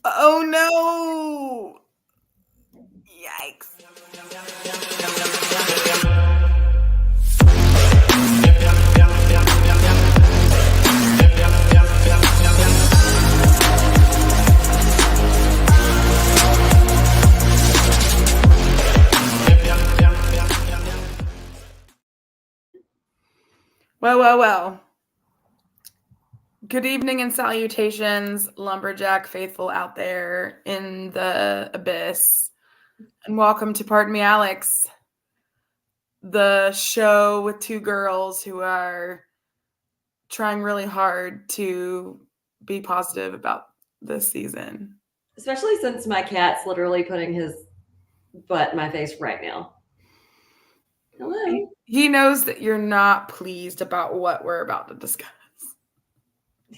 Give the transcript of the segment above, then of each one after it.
Oh no! Yikes. Well. Good evening and salutations, lumberjack faithful out there in the abyss. And welcome to Pardon Me, Alex, the show with two girls who are trying really hard to be positive about this season. Especially since my cat's literally putting his butt in my face right now. Hello. He knows that you're not pleased about what we're about to discuss.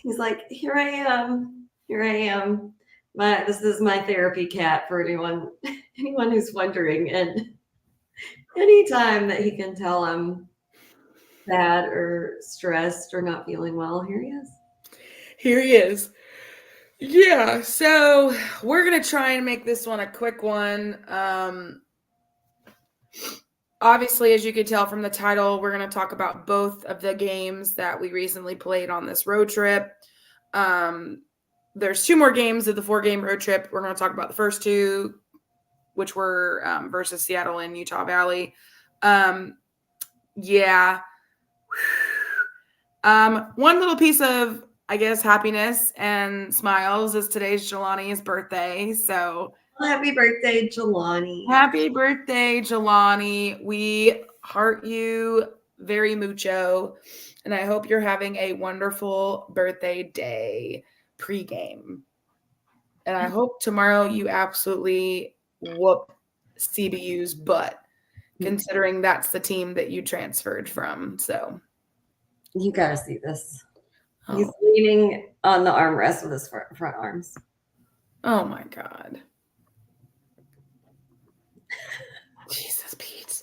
He's like, here I am. Here I am. This is my therapy cat for anyone who's wondering. And anytime that he can tell I'm sad or stressed or not feeling well, here he is. Here he is. Yeah, so we're going to try and make this one a quick one. Obviously, as you could tell from the title, we're going to talk about both of the games that we recently played on this road trip. There's two more games of the 4-game road trip. We're going to talk about the first two, which were versus Seattle and Utah Valley. Yeah. One little piece of, I guess, happiness and smiles is today's Jelani's birthday. So happy birthday, Jelani. Happy birthday, Jelani. We heart you very mucho. And I hope you're having a wonderful birthday day pregame. And I hope tomorrow you absolutely whoop CBU's butt, considering that's the team that you transferred from. So you gotta see this. Oh. He's leaning on the armrest with his front arms. Oh my God. Jesus, Pete.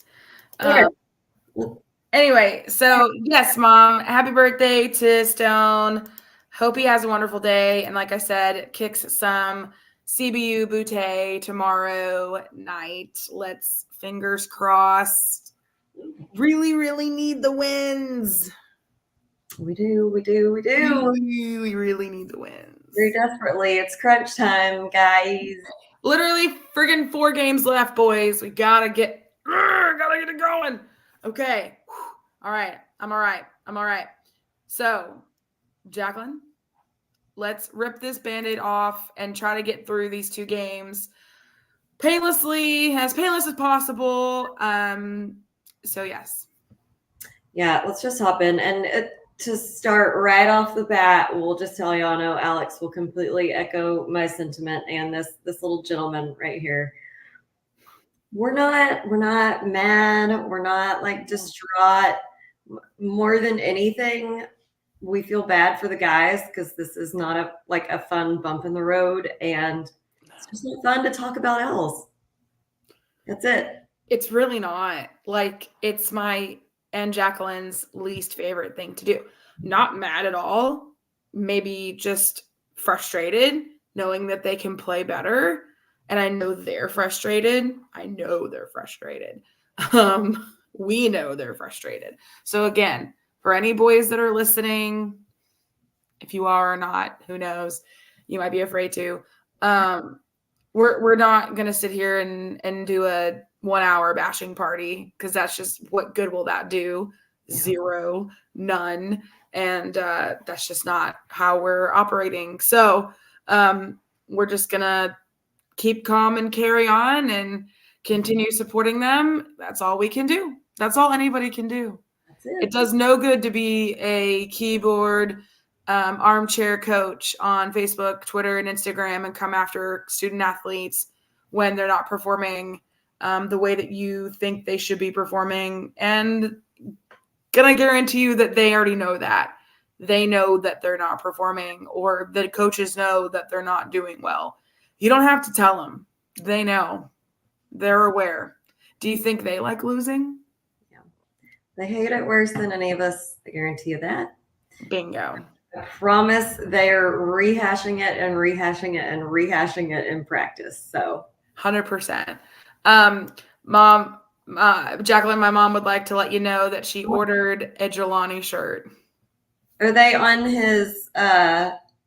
Anyway, so yes, Mom, happy birthday to Stone. Hope he has a wonderful day. And like I said, kicks some CBU Butte tomorrow night. Let's fingers crossed. Really, really need the wins. We do. We really need the wins. Very desperately. It's crunch time, guys. Literally friggin' 4 games left, boys. We gotta get it going. Okay. All right. I'm all right. So, Jacqueline, let's rip this Band-Aid off and try to get through these 2 games as painless as possible. So yes. Yeah, let's just hop in. And to start right off the bat, we'll just tell y'all, know Alex will completely echo my sentiment and this little gentleman right here. We're not mad. We're not like distraught. More than anything, we feel bad for the guys because this is not a fun bump in the road, and it's just not fun to talk about else. That's it. It's really not. Like, it's my and Jacqueline's least favorite thing to do. Not mad at all. Maybe just frustrated, knowing that they can play better. And I know they're frustrated. We know they're frustrated. So again, for any boys that are listening, if you are or not, who knows, you might be afraid to. We're not going to sit here and do a 1-hour bashing party, because that's just, what good will that do? Yeah. 0, none. And that's just not how we're operating. So we're just going to keep calm and carry on and continue supporting them. That's all we can do. That's all anybody can do. That's it. It does no good to be a keyboard armchair coach on Facebook, Twitter, and Instagram and come after student athletes when they're not performing the way that you think they should be performing. And gonna guarantee you that they already know that. They know that they're not performing, or the coaches know that they're not doing well. You don't have to tell them. They know. They're aware. Do you think they like losing? Yeah. They hate it worse than any of us. I guarantee you that. Bingo. I promise they're rehashing it and rehashing it and rehashing it in practice. So 100%. Mom, Jacqueline, my mom would like to let you know that she ordered a Jelani shirt. are they on his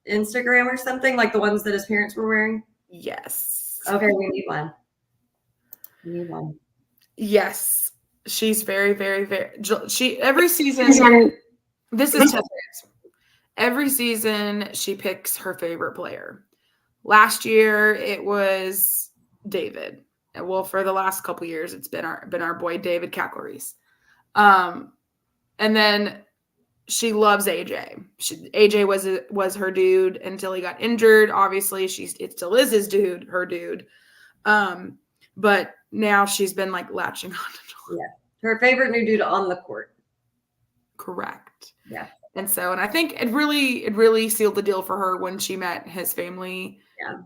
Instagram or something, like the ones that his parents were wearing? Yes. Okay, we need one. We need one. Yes. She's very, very, very. She every season. This is 10 minutes. Every season she picks her favorite player. Last year it was David. Well, for the last couple years, it's been our boy David Cackleries. And then she loves AJ. AJ was her dude until he got injured. Obviously, it still is her dude. But now she's been like latching on to Yeah, her favorite new dude on the court. Correct. Yeah. And I think it really sealed the deal for her when she met his family. Yeah.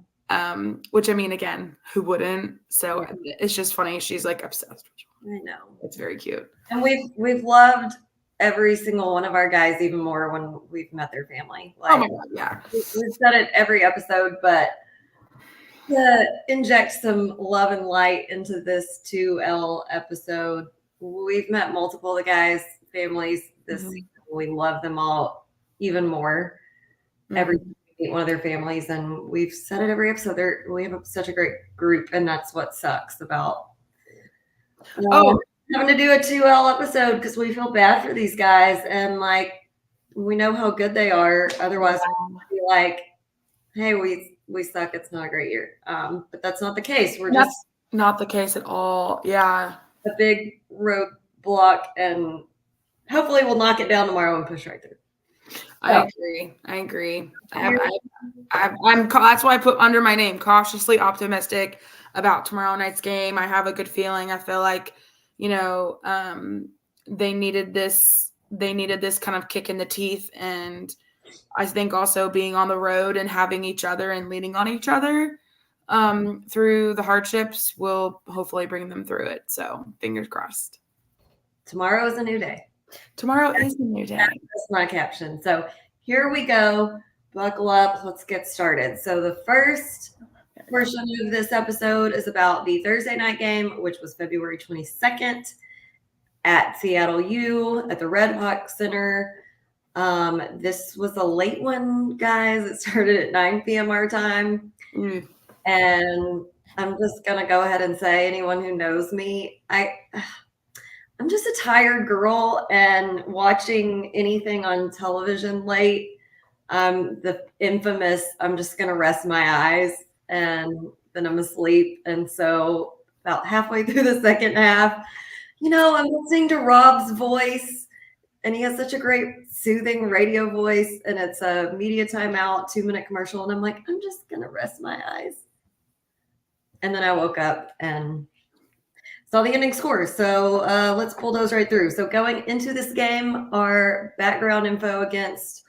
Which I mean, again, who wouldn't? So it's just funny. She's like obsessed with you. I know. It's very cute. And we've loved every single one of our guys even more when we've met their family. Like, oh my God, yeah. We've said it every episode, but to inject some love and light into this 2L episode, we've met multiple of the guys' families this season. We love them all even more. Every time we meet one of their families, and we've said it every episode. We have such a great group, and that's what sucks about having to do a 2L episode, because we feel bad for these guys, and like we know how good they are. Otherwise, we'd be like, hey, we suck. It's not a great year. But that's not the case. That's not the case at all. Yeah. A big roadblock, and hopefully we'll knock it down tomorrow and push right through. I agree. That's why I put under my name, cautiously optimistic about tomorrow night's game. I have a good feeling. I feel like, they needed this kind of kick in the teeth. And I think also being on the road and having each other and leaning on each other through the hardships will hopefully bring them through it. So fingers crossed. Tomorrow is a new day. Tomorrow is a new day. That's my caption. So here we go. Buckle up. Let's get started. So the first portion of this episode is about the Thursday night game, which was February 22nd at Seattle U at the Red Hawk Center. This was a late one, guys. It started at 9 p.m. our time. And I'm just going to go ahead and say, anyone who knows me, I'm just a tired girl, and watching anything on television late, the infamous, I'm just going to rest my eyes and then I'm asleep. And so about halfway through the second half, I'm listening to Rob's voice, and he has such a great soothing radio voice, and it's a media timeout, 2-minute commercial. And I'm like, I'm just going to rest my eyes. And then I woke up and saw the ending score. So let's bulldoze right through. So going into this game, our background info against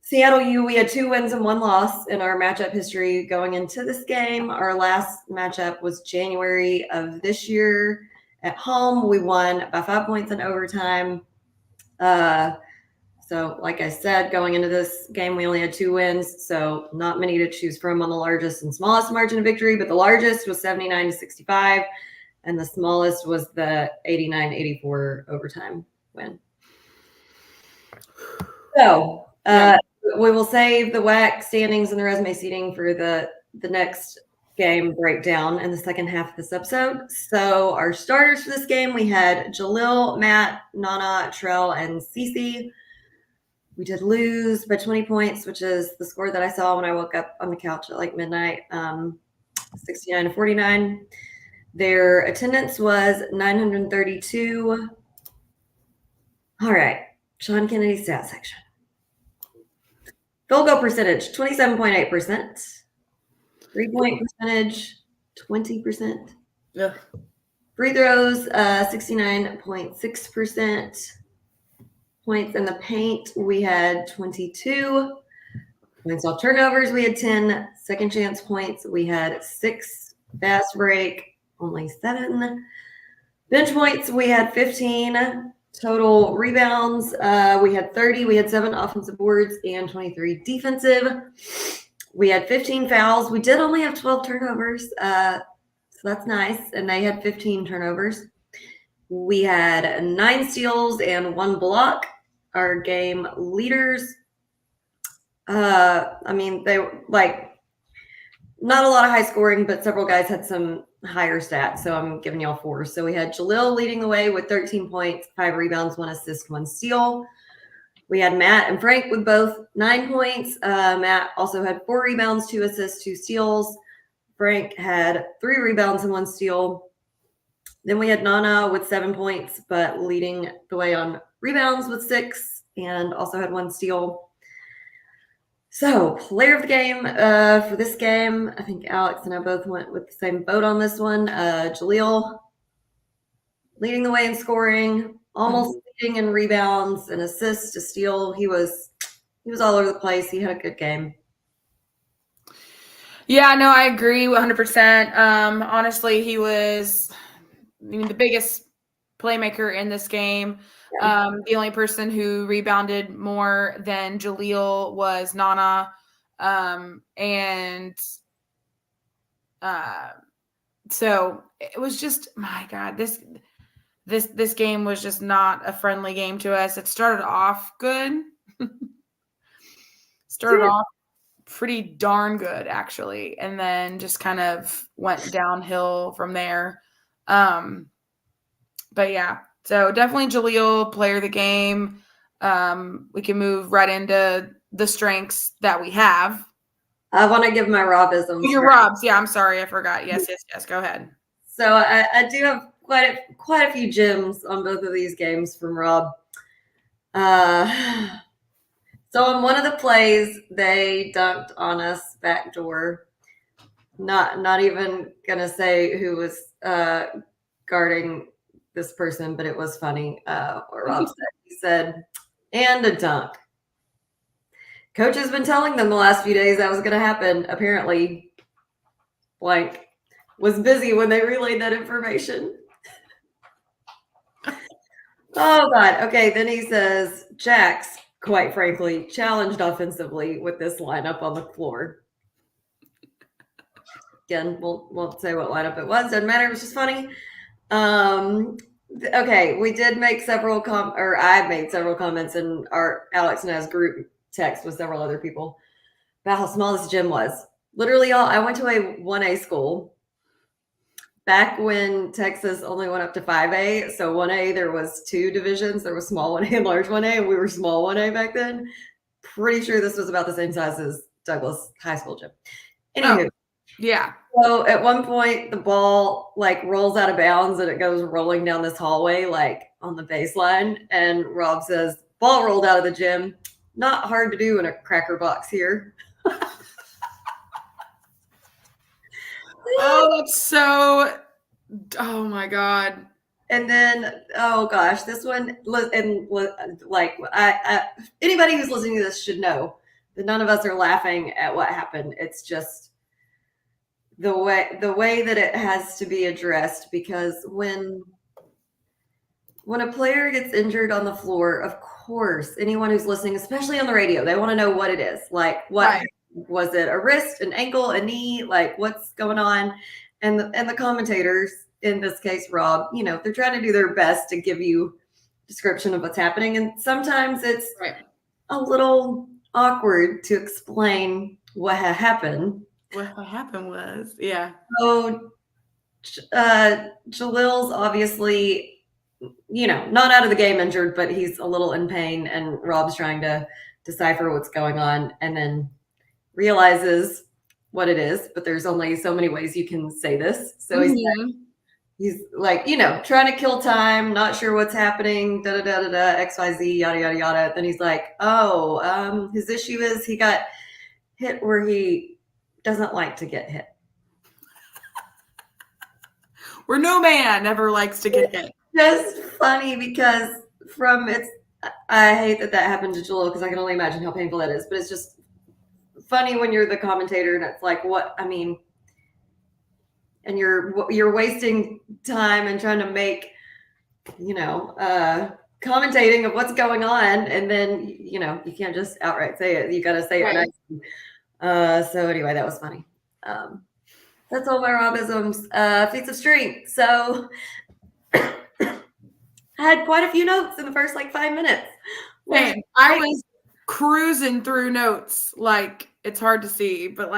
Seattle U, we had 2 wins and 1 loss in our matchup history going into this game. Our last matchup was January of this year at home. We won by 5 points in overtime. So like I said, going into this game, we only had 2 wins. So not many to choose from on the largest and smallest margin of victory, but the largest was 79-65. And the smallest was the 89-84 overtime win. So we will save the WAC standings and the resume seating for the next game breakdown in the second half of this episode. So our starters for this game, we had Jalil, Matt, Nana, Trell, and Cece. We did lose by 20 points, which is the score that I saw when I woke up on the couch at like midnight, 69-49. Their attendance was 932. All right, Sean Kennedy stat section. Field goal percentage, 27.8%. 3-point percentage, 20%. Yeah. Free throws, 69.6%. Points in the paint, we had 22. Points off turnovers, we had 10. Second chance points, we had 6. Fast break, only 7. Bench points, we had 15. Total rebounds, we had 30. We had 7 offensive boards and 23 defensive. We had 15 fouls. We did only have 12 turnovers, so that's nice. And they had 15 turnovers. We had 9 steals and 1 block. Our game leaders, I mean, they like not a lot of high scoring, but several guys had some higher stats. So I'm giving y'all 4. So we had Jalil leading the way with 13 points, 5 rebounds, 1 assist, 1 steal. We had Matt and Frank with both 9 points. Matt also had 4 rebounds, 2 assists, 2 steals. Frank had 3 rebounds and 1 steal. Then we had Nana with 7 points, but leading the way on rebounds with 6 and also had 1 steal. So, player of the game for this game, I think Alex and I both went with the same boat on this one. Jaleel leading the way in scoring, almost leading in rebounds, an assist, a steal. He was all over the place. He had a good game. Yeah, no, I agree 100%. Honestly, he was the biggest playmaker in this game. Yeah. The only person who rebounded more than Jaleel was Nana. So it was just, my God, this game was just not a friendly game to us. It started off good. Started off pretty darn good, actually, and then just kind of went downhill from there. But yeah, so definitely Jaleel, player of the game. We can move right into the strengths that we have. I want to give my Robisms. Your Robs, yeah, I'm sorry, I forgot. Yes, go ahead. So I do have quite a few gems on both of these games from Rob. So on one of the plays, they dunked on us backdoor. Not even gonna say who was guarding this person, but it was funny. What Rob said. He said, "And a dunk." Coach has been telling them the last few days that was going to happen. Apparently, blank was busy when they relayed that information. Oh, God. Okay, then he says, Jax, quite frankly, challenged offensively with this lineup on the floor. Again, won't say what lineup it was. Doesn't matter. It was just funny. Okay, we did make several I made several comments in our Alex and I's group text with several other people about how small this gym was. Literally, I went to a 1A school back when Texas only went up to 5A. So 1A, there was 2 divisions. There was small 1A and large 1A, and we were small 1A back then. Pretty sure this was about the same size as Douglas High School gym. Anywho. Yeah. So at one point, the ball rolls out of bounds and it goes rolling down this hallway on the baseline. And Rob says, "Ball rolled out of the gym. Not hard to do in a cracker box here." Oh, that's so. Oh my God. And then, oh gosh, this one, and anybody who's listening to this should know that none of us are laughing at what happened. It's just the way that it has to be addressed, because when a player gets injured on the floor, of course, anyone who's listening, especially on the radio, they want to know what it is. What right. Was it? A wrist, an ankle, a knee? What's going on? And the commentators, in this case, Rob, they're trying to do their best to give you a description of what's happening. And sometimes it's a little awkward to explain what happened. What happened was, yeah. So Jalil's obviously, not out of the game injured, but he's a little in pain, and Rob's trying to decipher what's going on, and then realizes what it is, but there's only so many ways you can say this. So he's trying to kill time, not sure what's happening, XYZ, yada, yada, yada. Then he's like, his issue is he got hit where he doesn't like to get hit. Where no man ever likes to get hit. Just funny because I hate that happened to Jalil, because I can only imagine how painful that is, but it's just funny when you're the commentator and it's and you're wasting time and trying to make commentating of what's going on, and then you can't just outright say it. You got to say it nice. So anyway, that was funny. That's all my Robisms. Feats of strength. So I had quite a few notes in the first 5 minutes. Same. I was cruising through notes. It's hard to see, but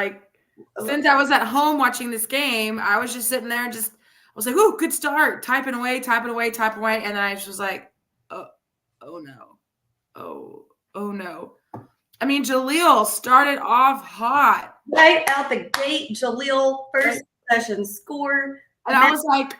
since I was at home watching this game, I was just sitting there and I was like, "Oh, good start!" Typing away, and then I just was like, "Oh no, oh no." I mean, Jaleel started off hot right out the gate. Jaleel first possession score, and I was like,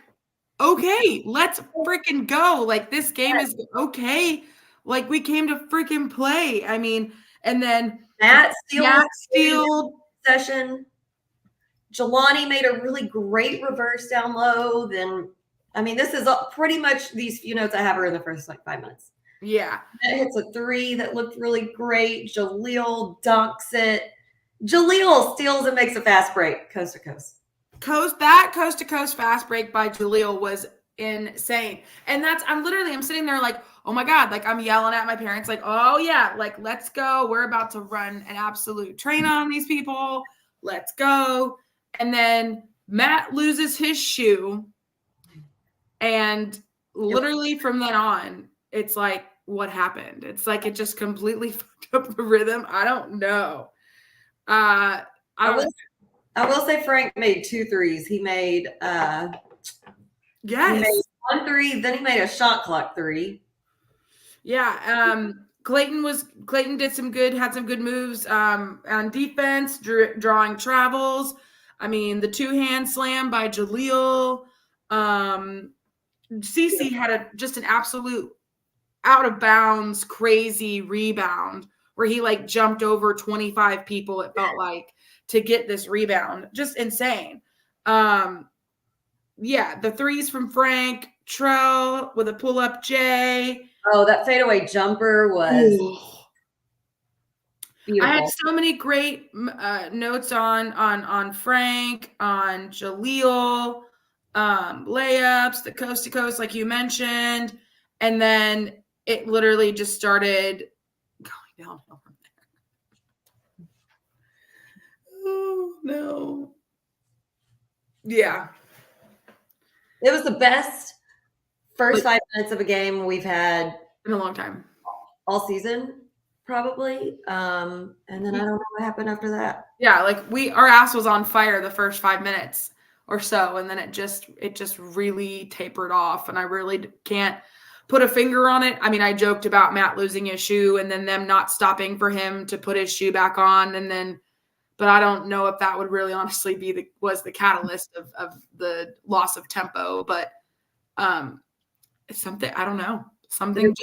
"Okay, let's freaking go! This game is okay. We came to freaking play." I mean, and then Matt stealed possession. Jelani made a really great reverse down low. Then, I mean, this is pretty much these few notes I have are in the first 5 minutes. Yeah. It hits a three that looked really great. Jaleel dunks it. Jaleel steals and makes a fast break, coast to coast. Coast to coast fast break by Jaleel was insane. And I'm sitting there oh my God, I'm yelling at my parents, oh yeah, let's go. We're about to run an absolute train on these people. Let's go. And then Matt loses his shoe. And literally from then on, it's what happened? It's it just completely fucked up the rhythm. I don't know. I will say Frank made 2 threes. He made he made 1 3, then he made a shot clock 3. Yeah. Clayton had some good moves on defense, drawing travels. I mean, the 2-hand slam by Jaleel. Cece had just an absolute out of bounds crazy rebound where he jumped over 25 people, it felt like, to get this rebound. Just insane. Yeah, the threes from Frank, Trell with a pull-up J. Oh, that fadeaway jumper was beautiful. I had so many great notes on Frank, on Jaleel, layups, the coast to coast, like you mentioned, and then it literally just started going downhill from there. Oh no! Yeah, it was the best first 5 minutes of a game we've had in a long time, all season, probably. And then I don't know what happened after that. Yeah, our ass was on fire the first 5 minutes or so, and then it just really tapered off, and I really can't put a finger on it. I mean, I joked about Matt losing his shoe and then them not stopping for him to put his shoe back on, but I don't know if that would really honestly was the catalyst of the loss of tempo. But it's something, I don't know, something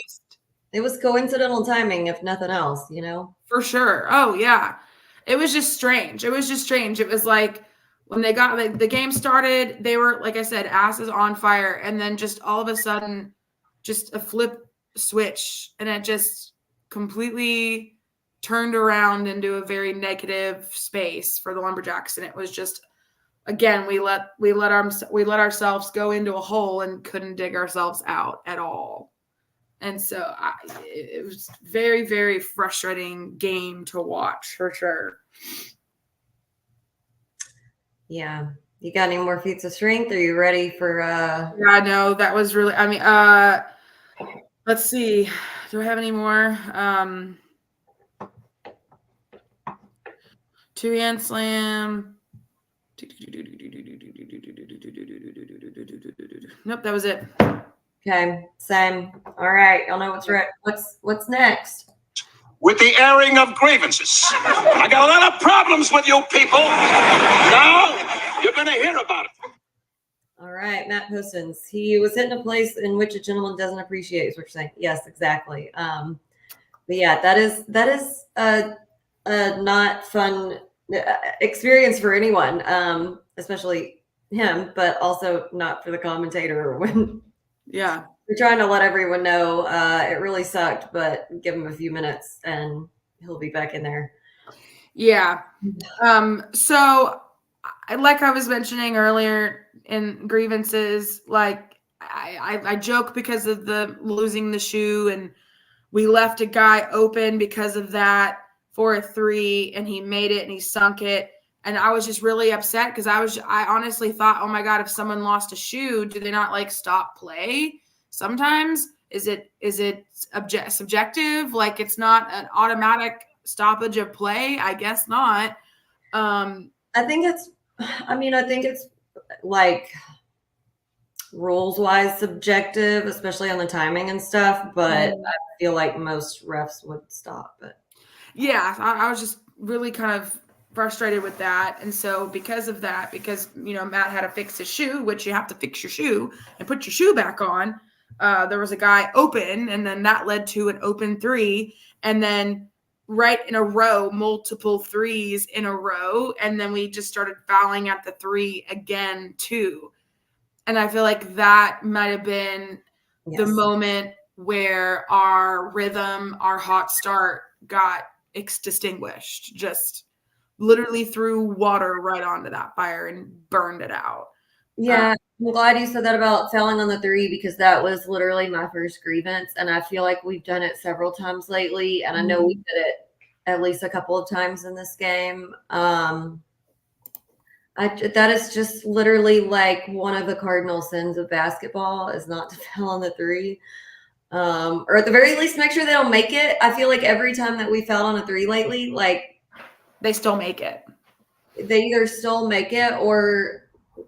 it was coincidental timing, if nothing else, For sure. Oh yeah. It was just strange. It was when they got the game started, they were, like I said, asses on fire, and then just all of a sudden, just a flip switch, and it just completely turned around into a very negative space for the Lumberjacks, and it was just, again, we let ourselves go into a hole and couldn't dig ourselves out at all. And so it was very, very frustrating game to watch, for sure. Yeah. You got any more feats of strength? Are you ready for Yeah, no, that was really, I mean, let's see. Do I have any more? 2-hand slam. Nope, that was it. Okay, same. All right, y'all know what's next. With the airing of grievances. I got a lot of problems with you people. Now you're going to hear about it. All right, Matt Postins. He was hitting a place in which a gentleman doesn't appreciate, is what you're saying. Yes, exactly. But yeah, that is a not fun experience for anyone, especially him, but also not for the commentator when. Yeah. We're trying to let everyone know it really sucked, but give him a few minutes and he'll be back in there. Yeah. So like I was mentioning earlier in grievances, I joke because of the losing the shoe, and we left a guy open because of that for a 3, and he made it and he sunk it. And I was just really upset because I honestly thought, oh my God, if someone lost a shoe, do they not like stop play? Sometimes is it subjective? Like it's not an automatic stoppage of play? I guess not. I think it's like rules wise subjective, especially on the timing and stuff, but I feel like most refs would stop. But yeah, I was just really kind of frustrated with that. And so because of that, because Matt had to fix his shoe, which you have to fix your shoe and put your shoe back on, there was a guy open, and then that led to an open 3, and then right in a row, multiple 3s in a row, and then we just started fouling at the 3 again too. And I feel like that might have been the moment where our rhythm, our hot start got extinguished. Just literally threw water right onto that fire and burned it out. Yeah, I'm glad you said that about fouling on the 3 because that was literally my first grievance, and I feel like we've done it several times lately, and I know we did it at least a couple of times in this game. That is just literally like one of the cardinal sins of basketball is not to foul on the 3. Or at the very least, make sure they don't make it. I feel like every time that we fouled on a 3 lately, like they still make it. They either still make it or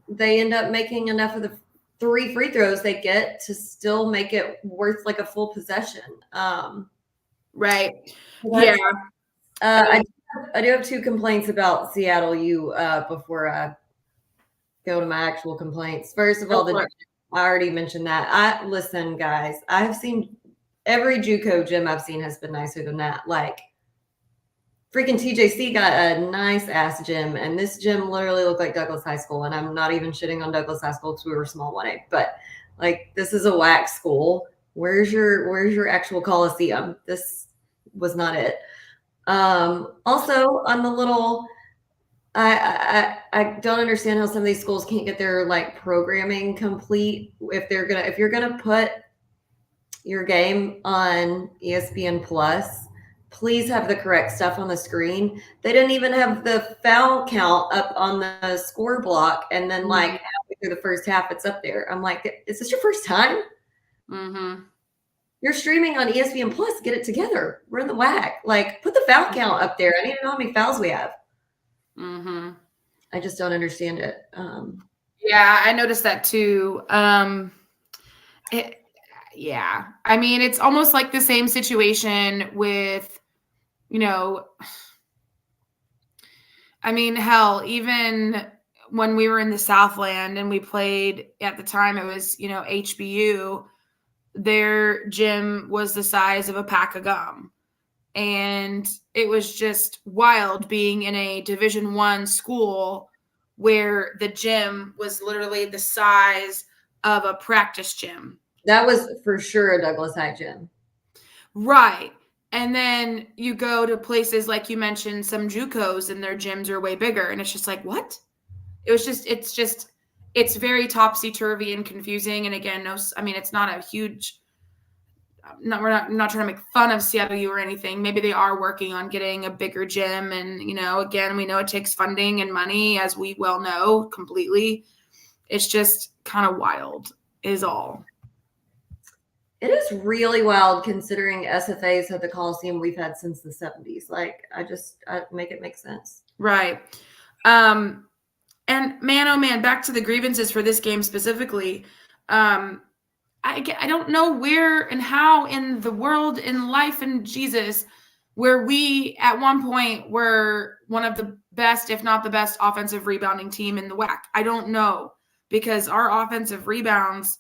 they end up making enough of the 3 free throws they get to still make it worth like a full possession. Right. Yeah. I do have 2 complaints about Seattle U before I go to my actual complaints. First of all, I already mentioned that. Listen, guys, I've seen every JUCO gym I've seen has been nicer than that. Like freaking TJC got a nice ass gym, and this gym literally looked like Douglas High School. And I'm not even shitting on Douglas High School because we were small 1A, but like this is a whack school. Where's your actual Coliseum? This was not it. Also, I'm a little. I don't understand how some of these schools can't get their like programming complete if you're gonna put your game on ESPN Plus. Please have the correct stuff on the screen. They didn't even have the foul count up on the score block, and then like halfway through the first half, it's up there. I'm like, is this your first time? Mm-hmm. You're streaming on ESPN Plus. Get it together. We're in the whack. Like, put the foul count up there. I need to know how many fouls we have. Mm-hmm. I just don't understand it. Yeah, I noticed that too. Yeah. I mean, it's almost like the same situation with, I mean, hell, even when we were in the Southland and we played at the time, it was, HBU, their gym was the size of a pack of gum. And it was just wild being in a Division I school where the gym was literally the size of a practice gym. That was for sure a Douglas High gym. Right. And then you go to places like you mentioned, some JUCOs, and their gyms are way bigger. And it's just like, what? It's very topsy-turvy and confusing. And again, it's not a huge, we're not trying to make fun of Seattle U or anything. Maybe they are working on getting a bigger gym. And, again, we know it takes funding and money, as we well know completely. It's just kind of wild is all. It is really wild considering SFAs had the Coliseum we've had since the 70s. Like, I make it make sense. Right. And man, oh man, back to the grievances for this game specifically. I don't know where and how in the world, in life, and Jesus, where we at one point were one of the best, if not the best, offensive rebounding team in the WAC. I don't know, because our offensive rebounds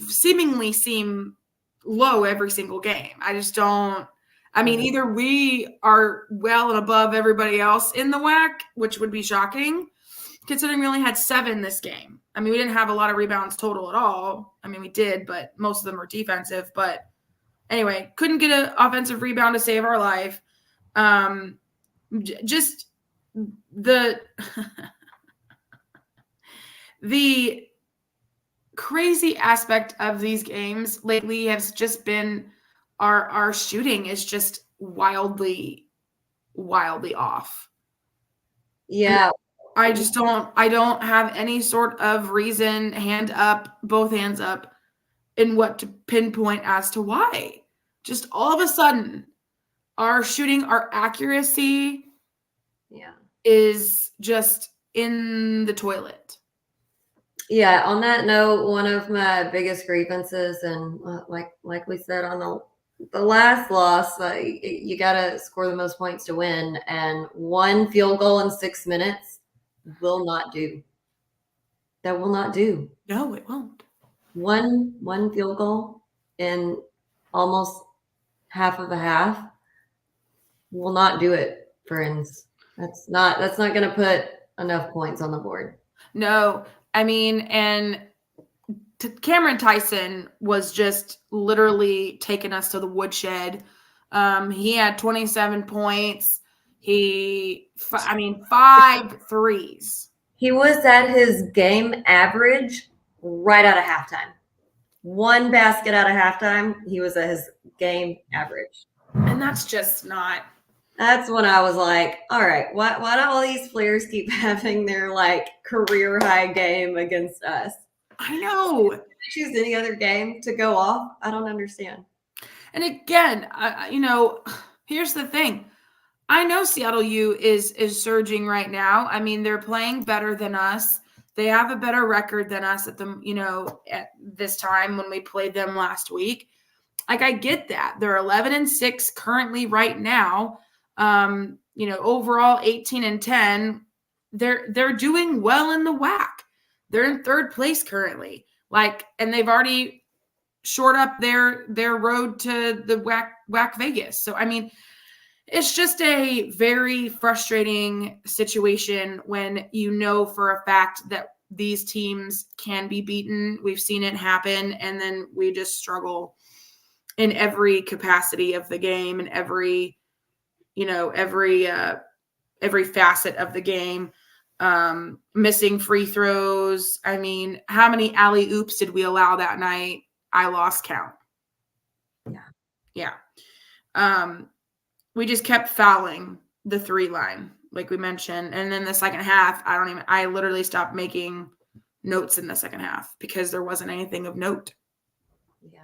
seemingly seem low every single game. I just don't. I mean, either we are well and above everybody else in the WAC, which would be shocking, considering we only had 7 this game. I mean, we didn't have a lot of rebounds total at all. I mean, we did, but most of them were defensive. But anyway, couldn't get an offensive rebound to save our life. Just the crazy aspect of these games lately has just been our shooting is just wildly off. Yeah. I don't have any sort of reason, both hands up, in what to pinpoint as to why. Just all of a sudden, our shooting, our accuracy is just in the toilet. Yeah, on that note, one of my biggest grievances, and like we said on the last loss, you got to score the most points to win, and one field goal in 6 minutes will not do. That will not do. No, it won't. One field goal in almost half of a half will not do it, friends. That's not going to put enough points on the board. No, I mean, and Cameron Tyson was just literally taking us to the woodshed. He had 27 points. 5 threes. He was at his game average right out of halftime. One basket out of halftime, he was at his game average. And that's just not. That's when I was like, all right, why do all these players keep having their like career high game against us? I know. If they choose any other game to go off, I don't understand. And again, here's the thing. I know Seattle U is surging right now. I mean, they're playing better than us. They have a better record than us at this time when we played them last week. Like, I get that. They're 11-6 currently right now. Overall 18-10. They're doing well in the WAC. They're in third place currently. And they've already shored up their road to the WAC Vegas. So, I mean, it's just a very frustrating situation when you know for a fact that these teams can be beaten. We've seen it happen, and then we just struggle in every capacity of the game and every facet of the game. Missing free throws. I mean, how many alley-oops did we allow that night? I lost count. Yeah. We just kept fouling the 3 line, like we mentioned. And then the second half, I literally stopped making notes in the second half because there wasn't anything of note. Yeah.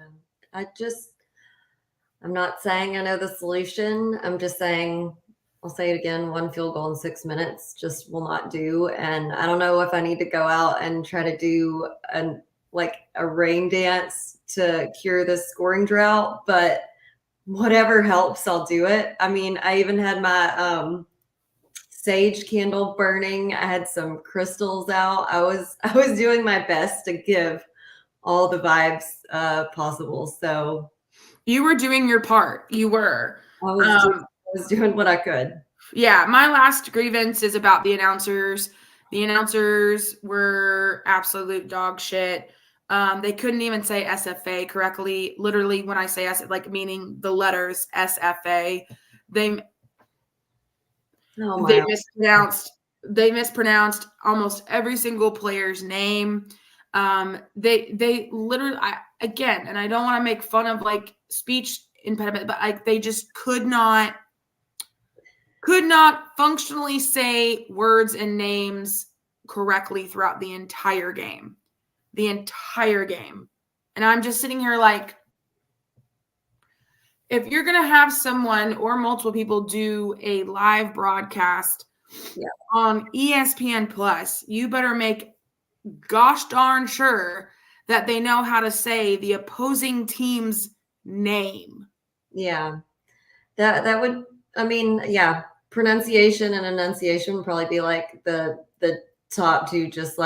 I'm not saying I know the solution. I'm just saying, I'll say it again, one field goal in 6 minutes just will not do. And I don't know if I need to go out and try to do a rain dance to cure this scoring drought, but whatever helps, I'll do it. I mean, I even had my sage candle burning. I had some crystals out. I was doing my best to give all the vibes possible. So you were doing your part. You were. I was doing what I could. Yeah, my last grievance is about the announcers. The announcers were absolute dog shit. They couldn't even say SFA correctly. Literally, when I say meaning the letters SFA, they mispronounced almost every single player's name. They literally, and I don't want to make fun of speech impediment, but they just could not functionally say words and names correctly throughout the entire game. And I'm just sitting here if you're going to have someone or multiple people do a live broadcast on ESPN Plus, you better make gosh darn sure that they know how to say the opposing team's name. Yeah. That would, pronunciation and enunciation would probably be the top 2 just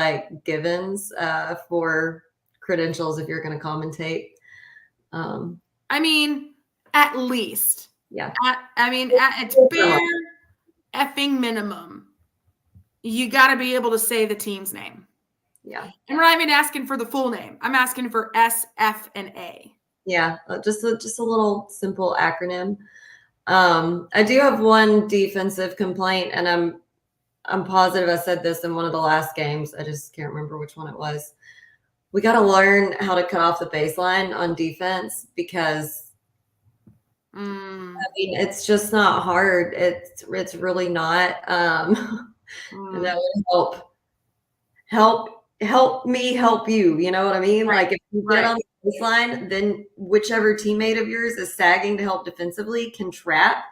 givens for credentials if you're going to commentate. At least. Yeah. At its bare effing minimum, you got to be able to say the team's name. Yeah. And we're not even asking for the full name. I'm asking for S, F, and A. Yeah, just a little simple acronym. I do have one defensive complaint, and I'm positive I said this in one of the last games. I just can't remember which one it was. we got to learn how to cut off the baseline on defense because I mean it's just not hard. It's really not. And that would help me help you. You know what I mean? Right. Like if you get on the baseline, then whichever teammate of yours is sagging to help defensively can trap.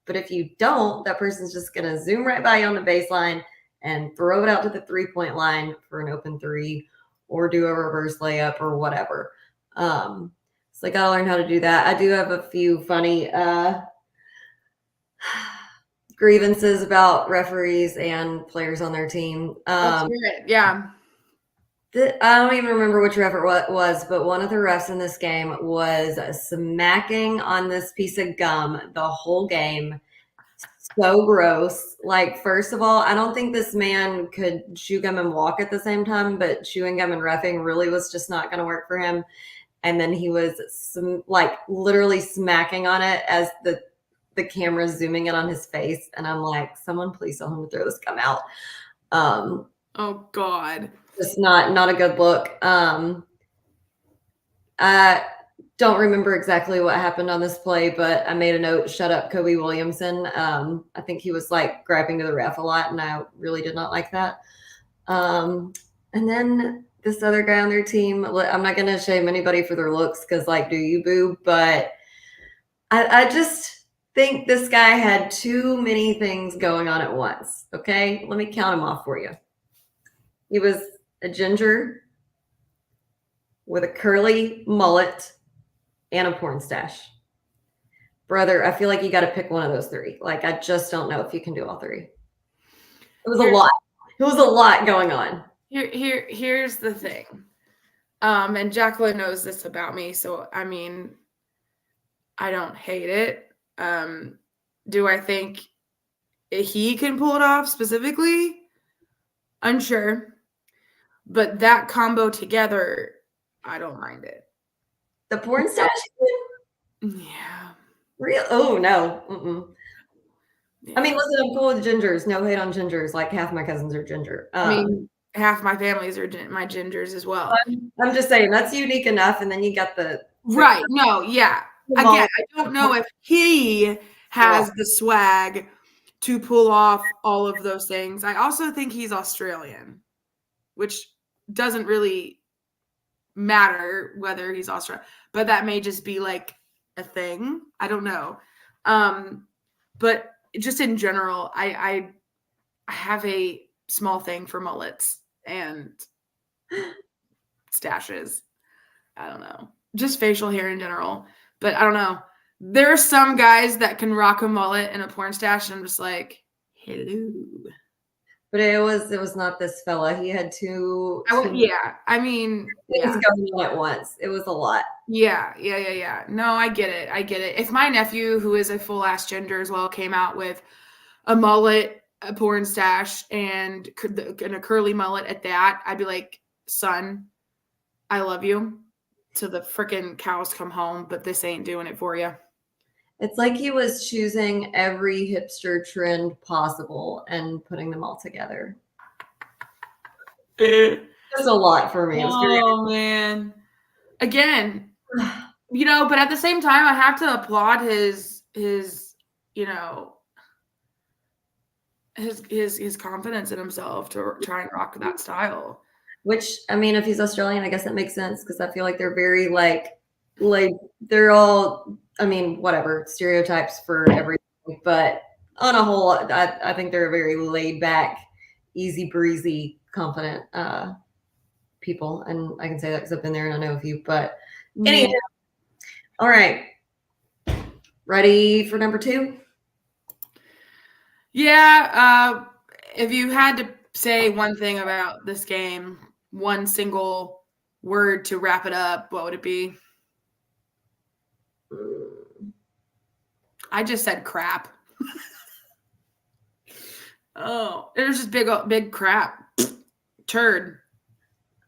But if you don't, that person's just gonna zoom right by you on the baseline and throw it out to the 3-point line for an open three or do a reverse layup or whatever. So I gotta learn how to do that. I do have a few funny grievances about referees and players on their team. Let's hear it. Yeah. I don't even remember which ref it was, but one of the refs in this game was smacking on this piece of gum the whole game. So gross. Like, first of all, I don't think this man could chew gum and walk at the same time, but chewing gum and reffing really was just not going to work for him. And then he was literally smacking on it as the camera zooming in on his face. And I'm like, someone please tell him to throw this gum out. Oh God. Just not a good look. I don't remember exactly what happened on this play, but I made a note, shut up, Kobe Williamson. I think he was like grabbing to the ref a lot, and I really did not like that. And then this other guy on their team, I'm not going to shame anybody for their looks because, like, do you boo? But I just think this guy had too many things going on at once. Okay, let me count them off for you. He was a ginger with a curly mullet and a porn stash. Brother, I feel like you got to pick one of those three. Like, I just don't know if you can do all three. It was a lot. It was a lot going on. Here's the thing. And Jacqueline knows this about me, so I mean, I don't hate it. Do I think he can pull it off specifically? Unsure. But that combo together, I don't mind it. The porn stash? Yeah. Real? Oh, no. Yeah. I mean, listen, I'm cool with gingers. No hate on gingers. Like, half my cousins are ginger. I mean, half my families are my gingers as well. I'm just saying, that's unique enough. And then you got the right. No, yeah. Again, I don't know if he has the swag to pull off all of those things. I also think he's Australian, which doesn't really matter whether he's Australian, but that may just be like a thing. I don't know. But just in general, I have a small thing for mullets and stashes. I don't know. Just facial hair in general. But I don't know. There are some guys that can rock a mullet and a porn stash, and I'm just like, hello. But it was not this fella. He had two yeah. I mean, things going on at once. It was a lot. Yeah. No, I get it. If my nephew, who is a full ass ginger as well, came out with a mullet, a porn stash, and a curly mullet at that, I'd be like, son, I love you till the freaking cows come home, but this ain't doing it for you. It's like he was choosing every hipster trend possible and putting them all together. Just a lot for me. Man. Again, but at the same time, I have to applaud his confidence in himself to try and rock that style. Which, I mean, if he's Australian, I guess that makes sense because I feel like they're very like they're all, I mean, whatever, stereotypes for everything. But on a whole, I think they're very laid back, easy breezy, confident people. And I can say that because I've been there and I know a few. But anyway, all right. Ready for number 2? Yeah. If you had to say one thing about this game, one single word to wrap it up, what would it be? I just said crap. Oh, it was just big crap. Turd.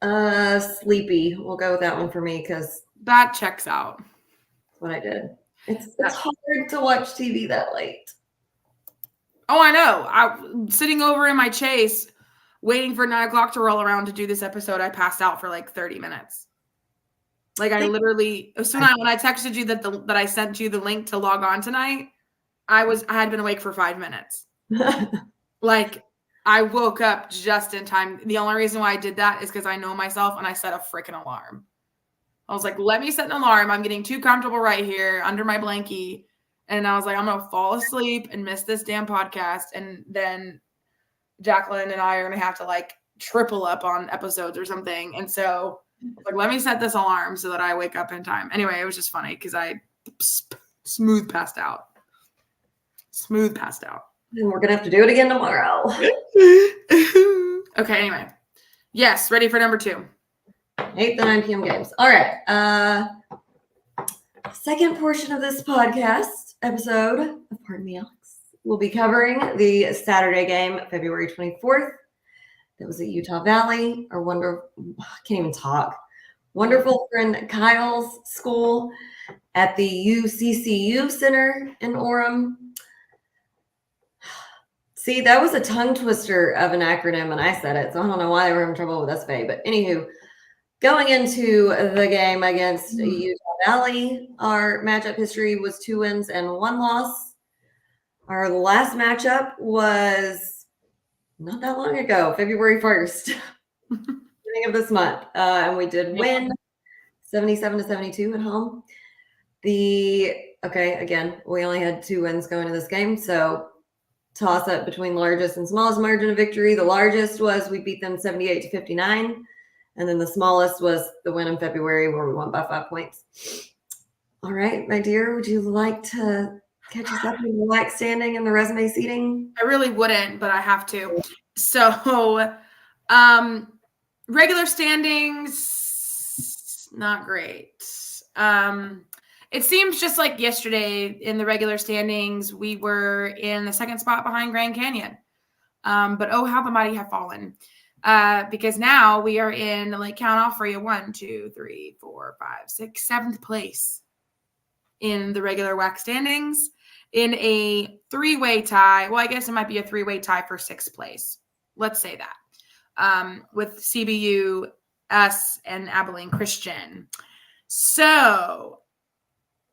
Sleepy. We'll go with that one for me because that checks out. That's what I did. It's hard to watch TV that late. Oh, I know. I'm sitting over in my Chase waiting for 9 o'clock to roll around to do this episode, I passed out for like 30 minutes. Like I literally, when I texted you that I sent you the link to log on tonight, I had been awake for 5 minutes. Like I woke up just in time. The only reason why I did that is because I know myself and I set a freaking alarm. I was like, let me set an alarm. I'm getting too comfortable right here under my blankie. And I was like, I'm going to fall asleep and miss this damn podcast. And then Jacqueline and I are going to have to like triple up on episodes or something. And so like, let me set this alarm so that I wake up in time. Anyway, it was just funny because I smooth passed out. And we're going to have to do it again tomorrow. Okay, anyway. Yes, ready for number 2. 8 to 9 p.m. games. All right. Second portion of this podcast episode, pardon me, Alex, we'll be covering the Saturday game, February 24th. That was at Utah Valley, our wonderful friend Kyle's school at the UCCU Center in Orem. See, that was a tongue twister of an acronym, and I said it, so I don't know why they were having trouble with SFA. But anywho, going into the game against Utah Valley, our matchup history was 2 wins and 1 loss. Our last matchup was not that long ago, February 1st, beginning of this month. And we did win 77-72 at home. Again, we only had 2 wins going into this game, so toss up between largest and smallest margin of victory. The largest was we beat them 78-59. And then the smallest was the win in February where we won by 5 points. All right, my dear, would you like to catch us up in the WAC standing and the resume seating? I really wouldn't, but I have to. So regular standings, not great. It seems just like yesterday in the regular standings, we were in the 2nd spot behind Grand Canyon. But oh, how the mighty have fallen. Because now we are in, like, count off for you, 1, 2, 3, 4, 5, 6, 7th place in the regular WAC standings in a 3-way tie. Well, I guess it might be a 3-way tie for 6th place. Let's say that. With CBU, us, and Abilene Christian. So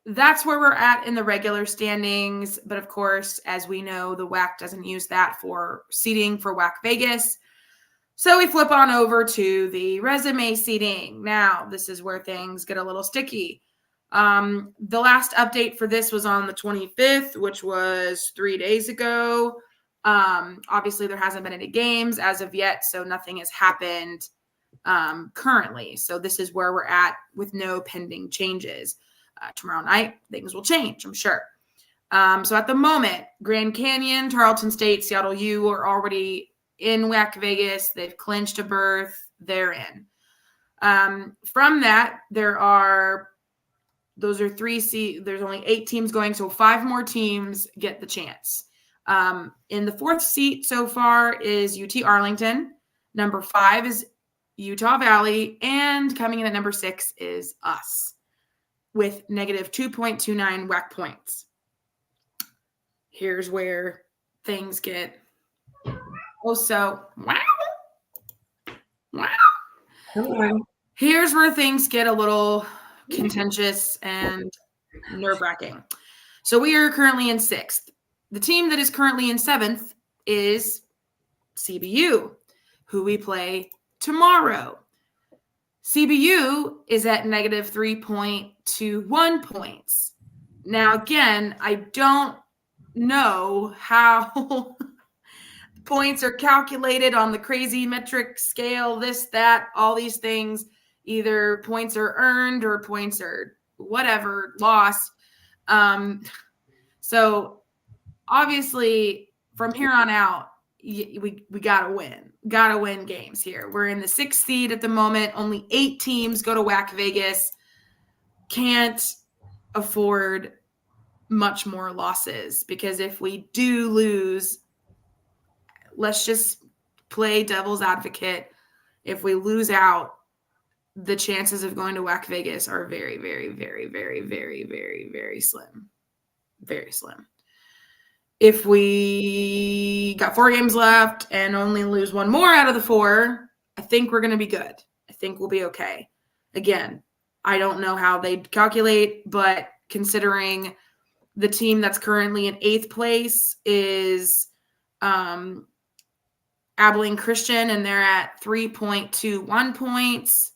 that's where we're at in the regular standings. But of course, as we know, the WAC doesn't use that for seating for WAC Vegas. So we flip on over to the resume seating. Now, this is where things get a little sticky. The last update for this was on the 25th, which was 3 days ago. Obviously, there hasn't been any games as of yet, so nothing has happened currently. So this is where we're at with no pending changes. Tomorrow night, things will change, I'm sure. So at the moment, Grand Canyon, Tarleton State, Seattle U are already in WAC Vegas. They've clinched a berth. They're in. From that, those are 3 seats. There's only 8 teams going, so 5 more teams get the chance. In the 4th seat so far is UT Arlington. Number 5 is Utah Valley. And coming in at number 6 is us with negative 2.29 WAC points. Here's where things get wow. Here's where things get a little contentious and nerve-wracking. So we are currently in 6th. The team that is currently in 7th is CBU, who we play tomorrow. CBU is at negative 3.21 points. Now, again, I don't know how points are calculated on the crazy metric scale, this, that, all these things. Either points are earned or points are whatever, lost. So obviously from here on out, we got to win. Got to win games here. We're in the 6th seed at the moment. Only 8 teams go to WAC Vegas. Can't afford much more losses because if we do lose, let's just play devil's advocate. If we lose out, the chances of going to WAC Vegas are very, very, very, very, very, very, very slim. Very slim. if we got 4 games left and only lose one more out of the 4, I think we're going to be good. I think we'll be okay. Again, I don't know how they calculate, but considering the team that's currently in 8th place is Abilene Christian, and they're at 3.21 points,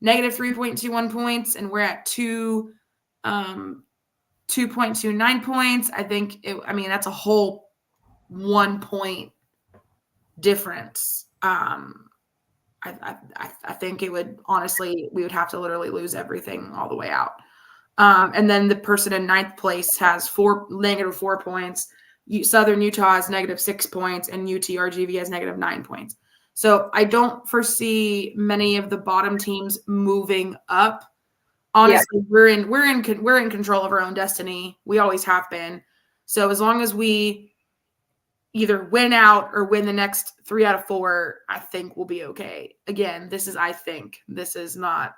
negative 3.21 points, and we're at 2.29 points. I think that's a whole 1 point difference. I think it would, honestly, we would have to literally lose everything all the way out. And then the person in 9th place has negative 4 points. Southern Utah has negative 6 points, and UTRGV has negative 9 points. So I don't foresee many of the bottom teams moving up. Honestly, we're in control of our own destiny. We always have been. So as long as we either win out or win the next 3 out of 4, I think we'll be okay. Again, this is not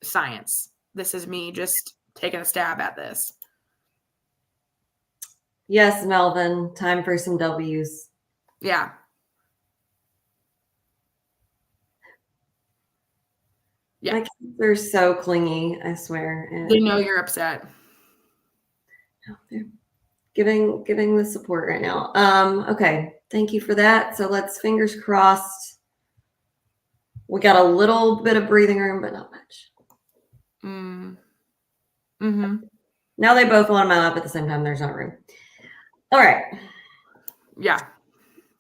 science. This is me just taking a stab at this. Yes, Melvin, time for some W's. Yeah. My kids are so clingy, I swear. They know you're upset. They're giving the support right now. Okay, thank you for that. So let's, fingers crossed. We got a little bit of breathing room, but not much. Mm-hmm. Now they both want them up at the same time. There's not room. All right. Yeah.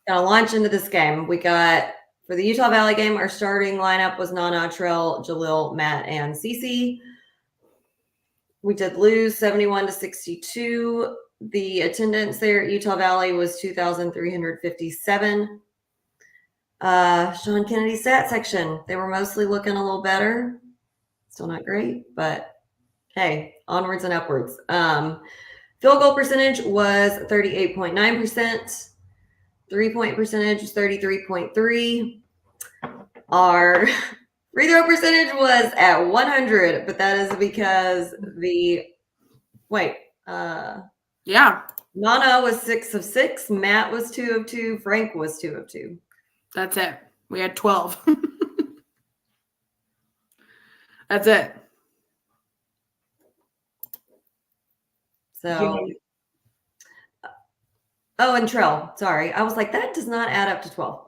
Got to launch into this game. We got, for the Utah Valley game, our starting lineup was Nana, Trell, Jalil, Matt, and Cece. We did lose 71-62. The attendance there at Utah Valley was 2,357. Sean Kennedy stat section. They were mostly looking a little better. Still not great, but hey, onwards and upwards. Field goal percentage was 38.9%. 3-point percentage was 33.3%. Our free throw percentage was at 100, but that is because Nana was 6 of 6, Matt was 2 of 2, Frank was 2 of 2. That's it. We had 12. That's it. So, oh, and Trell. Sorry, I was like, that does not add up to 12.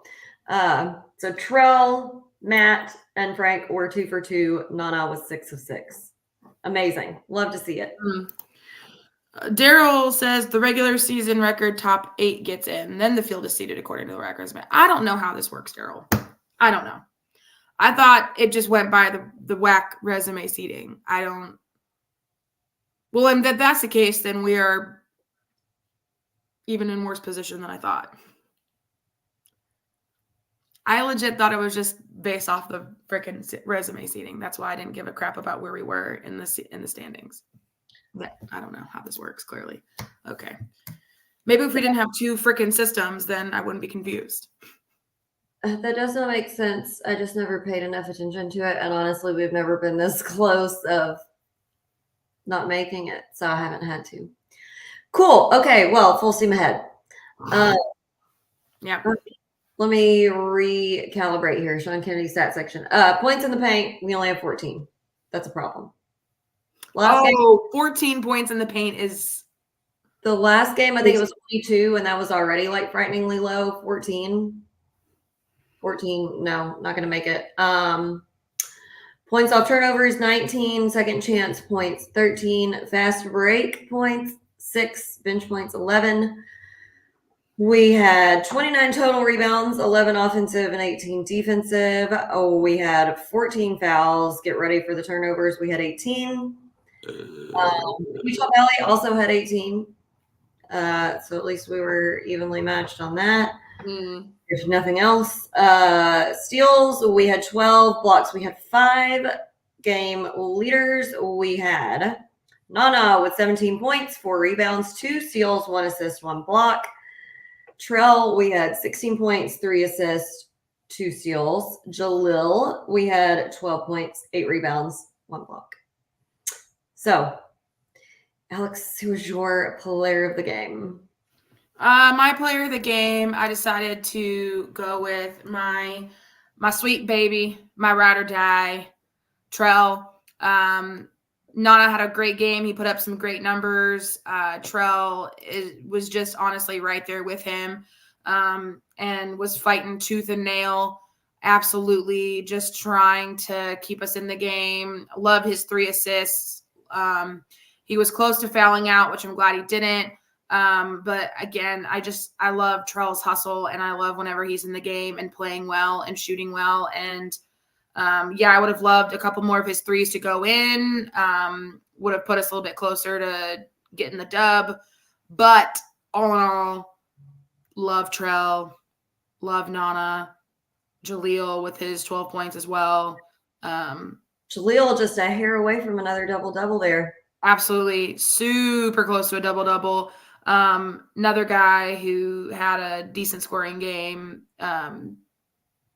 So Trell, Matt, and Frank were 2 for 2. Nana was 6 of 6. Amazing. Love to see it. Daryl says the regular season record top 8 gets in. Then the field is seeded according to the records. I don't know how this works, Daryl. I don't know. I thought it just went by the WAC resume seeding. Well, and if that's the case, then we are even in worse position than I thought. I legit thought it was just based off the freaking resume seating. That's why I didn't give a crap about where we were in the standings. But I don't know how this works, clearly. Okay. Maybe if we didn't have 2 freaking systems, then I wouldn't be confused. That does not make sense. I just never paid enough attention to it. And honestly, we've never been this close of not making it. So I haven't had to. Cool. Okay. Well, full steam ahead. Yeah. Let me recalibrate here. Sean Kennedy stat section. Points in the paint. We only have 14. That's a problem. 14 points in the paint is. The last game, I think it was 22, and that was already like frighteningly low. 14. No, not going to make it. Points off turnovers, 19. Second chance points, 13. Fast break points, 6. Bench points, 11. We had 29 total rebounds, 11 offensive and 18 defensive. We had 14 fouls. Get ready for the turnovers. We had 18. Utah Valley also had 18. So at least we were evenly matched on that. If nothing else. Steals, we had 12. Blocks, we had 5. Game leaders, we had Nana with 17 points, 4 rebounds, 2 steals, 1 assist, 1 block. Trell, we had 16 points, 3 assists, 2 steals. Jalil, we had 12 points, 8 rebounds, 1 block. So, Alex, who was your player of the game? My player of the game, I decided to go with my sweet baby, my ride or die, Trell. Nana had a great game. He put up some great numbers. Trell was just honestly right there with him, and was fighting tooth and nail. Absolutely, just trying to keep us in the game. Love his 3 assists. He was close to fouling out, which I'm glad he didn't. But again, I love Trell's hustle, and I love whenever he's in the game and playing well and shooting well. And I would have loved a couple more of his threes to go in. Would have put us a little bit closer to getting the dub. But all in all, love Trell, love Nana, Jaleel with his 12 points as well. Jaleel just a hair away from another double-double there. Absolutely super close to a double-double. Another guy who had a decent scoring game. I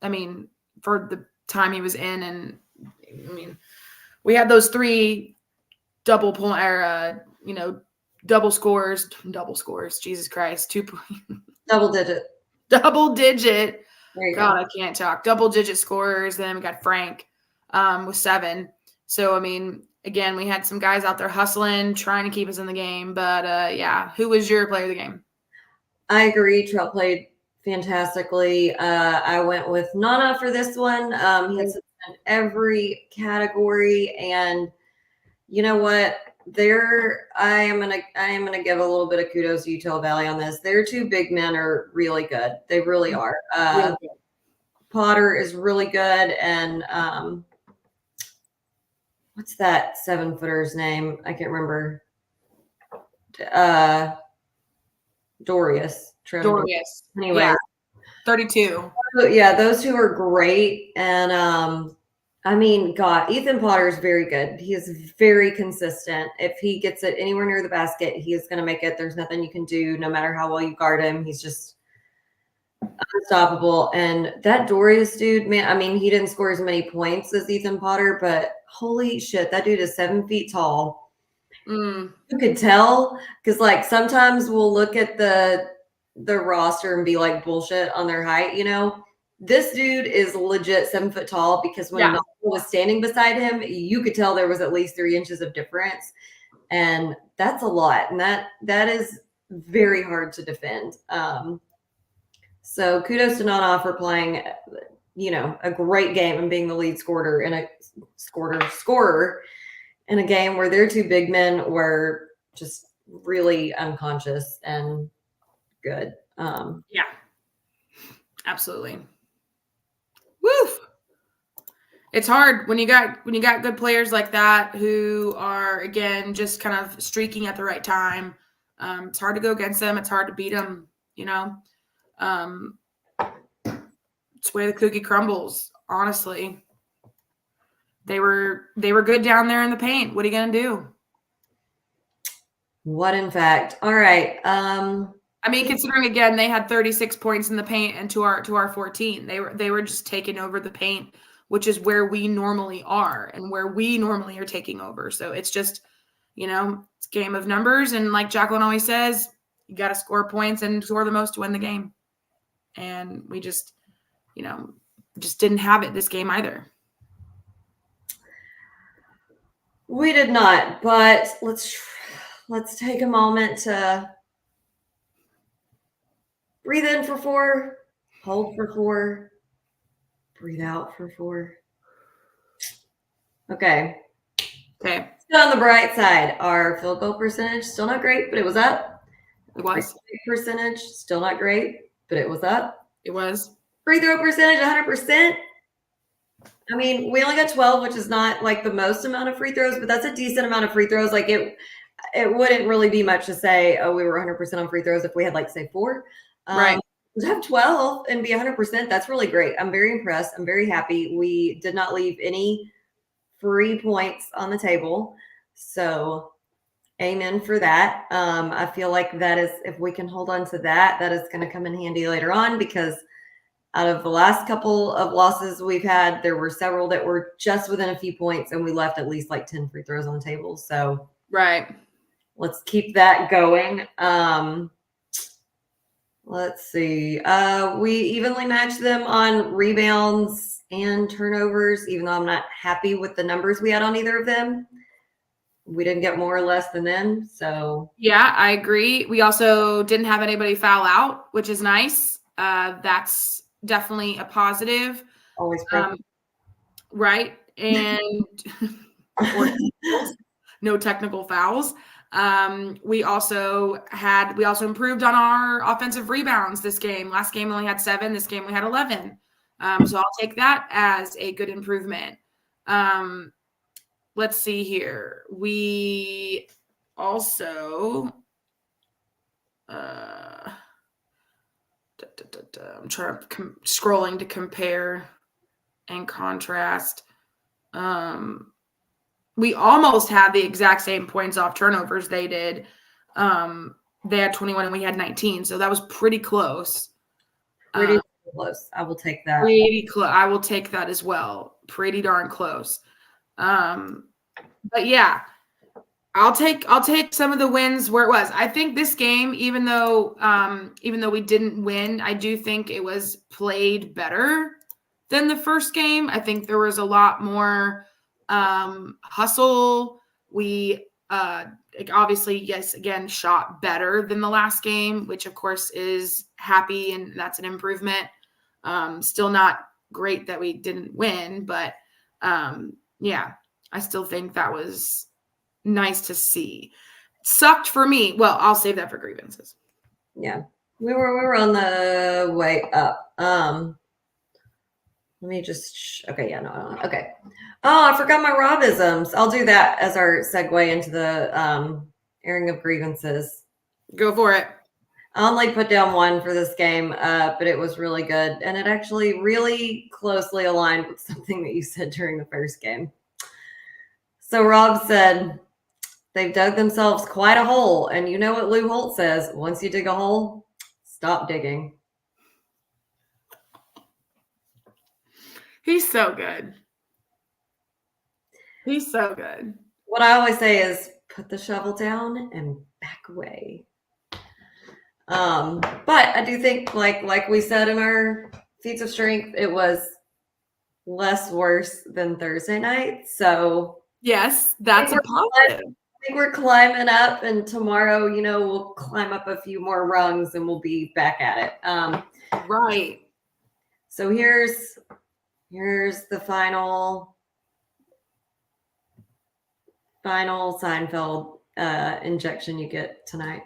mean, for the time he was in, and I mean, we had those 3 double scores. Jesus Christ, 2 Double digit. double digit. God, Go. I can't talk. Double digit scorers. Then we got Frank with 7. So I mean, again, we had some guys out there hustling, trying to keep us in the game. But who was your player of the game? I agree. Trell played fantastically. I went with Nana for this one. He had in every category, and you know what? I am gonna give a little bit of kudos to Utah Valley on this. Their 2 big men are really good. They really are. Really good. Potter is really good, and what's that 7-footer's name? I can't remember. Dorius. Anyway, yeah. 32. Yeah, those 2 are great. And I mean, God, Ethan Potter is very good. He is very consistent. If he gets it anywhere near the basket, he is going to make it. There's nothing you can do, no matter how well you guard him. He's just unstoppable. And that Dorius dude, man, I mean, he didn't score as many points as Ethan Potter, but holy shit, that dude is 7 feet tall. You could tell, because like sometimes we'll look at the roster and be like bullshit on their height, you know. This dude is legit 7 foot tall, because when Nala was standing beside him, you could tell there was at least 3 inches of difference, and that's a lot, and that is very hard to defend. So kudos to Nana for playing, you know, a great game and being the lead scorer in a game where their 2 big men were just really unconscious and good. Absolutely. Woo! It's hard when you got good players like that who are, again, just kind of streaking at the right time. It's hard to go against them. It's hard to beat them. You know, it's where the cookie crumbles. Honestly, they were good down there in the paint. What are you gonna do? What in fact? All right. I mean, considering again they had 36 points in the paint, and to our 14, they were just taking over the paint, which is where we normally are and where we normally are taking over. So it's just, you know, it's a game of numbers, and like Jacqueline always says, you got to score points and score the most to win the game. And we just, you know, just didn't have it this game either. We did not, but let's take a moment to breathe in for 4, hold for 4, breathe out for 4. Okay. Still on the bright side, our field goal percentage, still not great, but it was up. It was. Percentage, still not great, but it was up. It was. Free throw percentage, 100%. I mean, we only got 12, which is not like the most amount of free throws, but that's a decent amount of free throws. Like it wouldn't really be much to say, oh, we were 100% on free throws if we had like, say, 4. Right. To have 12 and be 100%, that's really great. I'm very impressed. I'm very happy. We did not leave any free points on the table. So amen for that. I feel like that is, if we can hold on to that, that is going to come in handy later on, because out of the last couple of losses we've had, there were several that were just within a few points, and we left at least like 10 free throws on the table. So right. Let's keep that going. Let's see. We evenly matched them on rebounds and turnovers, even though I'm not happy with the numbers we had on either of them. We didn't get more or less than them. So yeah, I agree. We also didn't have anybody foul out, which is nice. That's definitely a positive. always pro. Right. And or no technical fouls. We also improved on our offensive rebounds this game. Last game we only had 7. This game we had 11. So I'll take that as a good improvement. Let's see here. We also I'm scrolling to compare and contrast. We almost had the exact same points off turnovers they did. They had 21 and we had 19, so that was pretty close. Pretty close. I will take that. Pretty close. I will take that as well. Pretty darn close. But yeah, I'll take some of the wins where it was. I think this game, even though we didn't win, I do think it was played better than the first game. I think there was a lot more hustle. We obviously, yes, again, shot better than the last game, which of course is happy and that's an improvement. Still not great that we didn't win, but yeah, I still think that was nice to see. Sucked for me. Well, I'll save that for grievances. Yeah, we were on the way up. Let me just, okay, yeah, no, okay. Oh, I forgot my Robisms. I'll do that as our segue into the airing of grievances. Go for it. I only put down 1 for this game, but it was really good. And it actually really closely aligned with something that you said during the first game. So Rob said, they've dug themselves quite a hole. And you know what Lou Holt says, once you dig a hole, stop digging. He's so good. He's so good. What I always say is put the shovel down and back away. But I do think, like we said in our feats of strength, it was less worse than Thursday night. So yes, that's a positive. I think we're climbing up, and tomorrow, we'll climb up a few more rungs and we'll be back at it. Right. So here's the final Seinfeld injection you get tonight.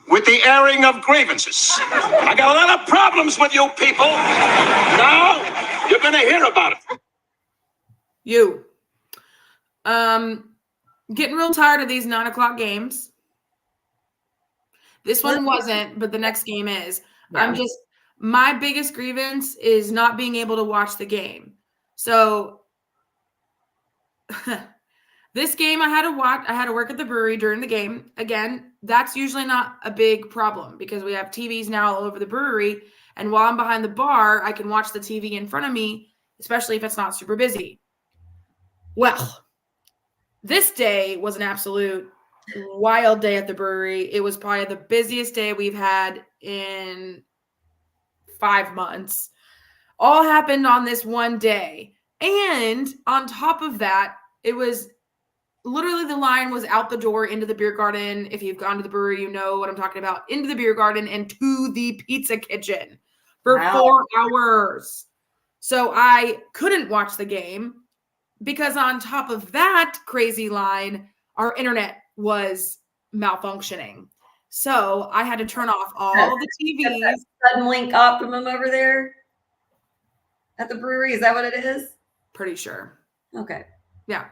With the airing of grievances. I got a lot of problems with you people. Now you're going to hear about it. You. Getting real tired of these 9:00 games. This one wasn't, but the next game is. Yeah. My biggest grievance is not being able to watch the game. So this game I had to work at the brewery during the game. Again, that's usually not a big problem because we have TVs now all over the brewery. And while I'm behind the bar, I can watch the TV in front of me, especially if it's not super busy. Well, this day was an absolute wild day at the brewery. It was probably the busiest day we've had in 5 months. All happened on this one day. And on top of that, it was literally the line was out the door into the beer garden. If you've gone to the brewery, you know what I'm talking about. Into the beer garden and to the pizza kitchen for 4 hours. So I couldn't watch the game because on top of that crazy line, our internet was malfunctioning. So I had to turn off all the TVs. Suddenlink Optimum over there at the brewery. Is that what it is? Pretty sure. Okay. Yeah.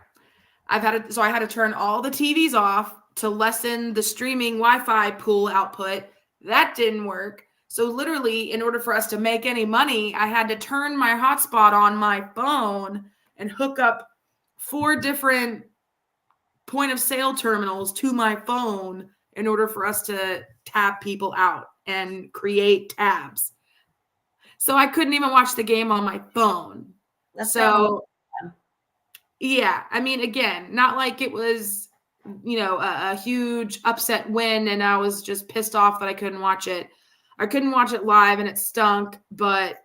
I had to turn all the TVs off to lessen the streaming Wi-Fi pool output. That didn't work. So literally, in order for us to make any money, I had to turn my hotspot on my phone and hook up 4 different point of sale terminals to my phone in order for us to tab people out and create tabs. So I couldn't even watch the game on my phone. Yeah, I mean, again, not like it was a huge upset win, and I was just pissed off that I couldn't watch it. I couldn't watch it live, and it stunk. But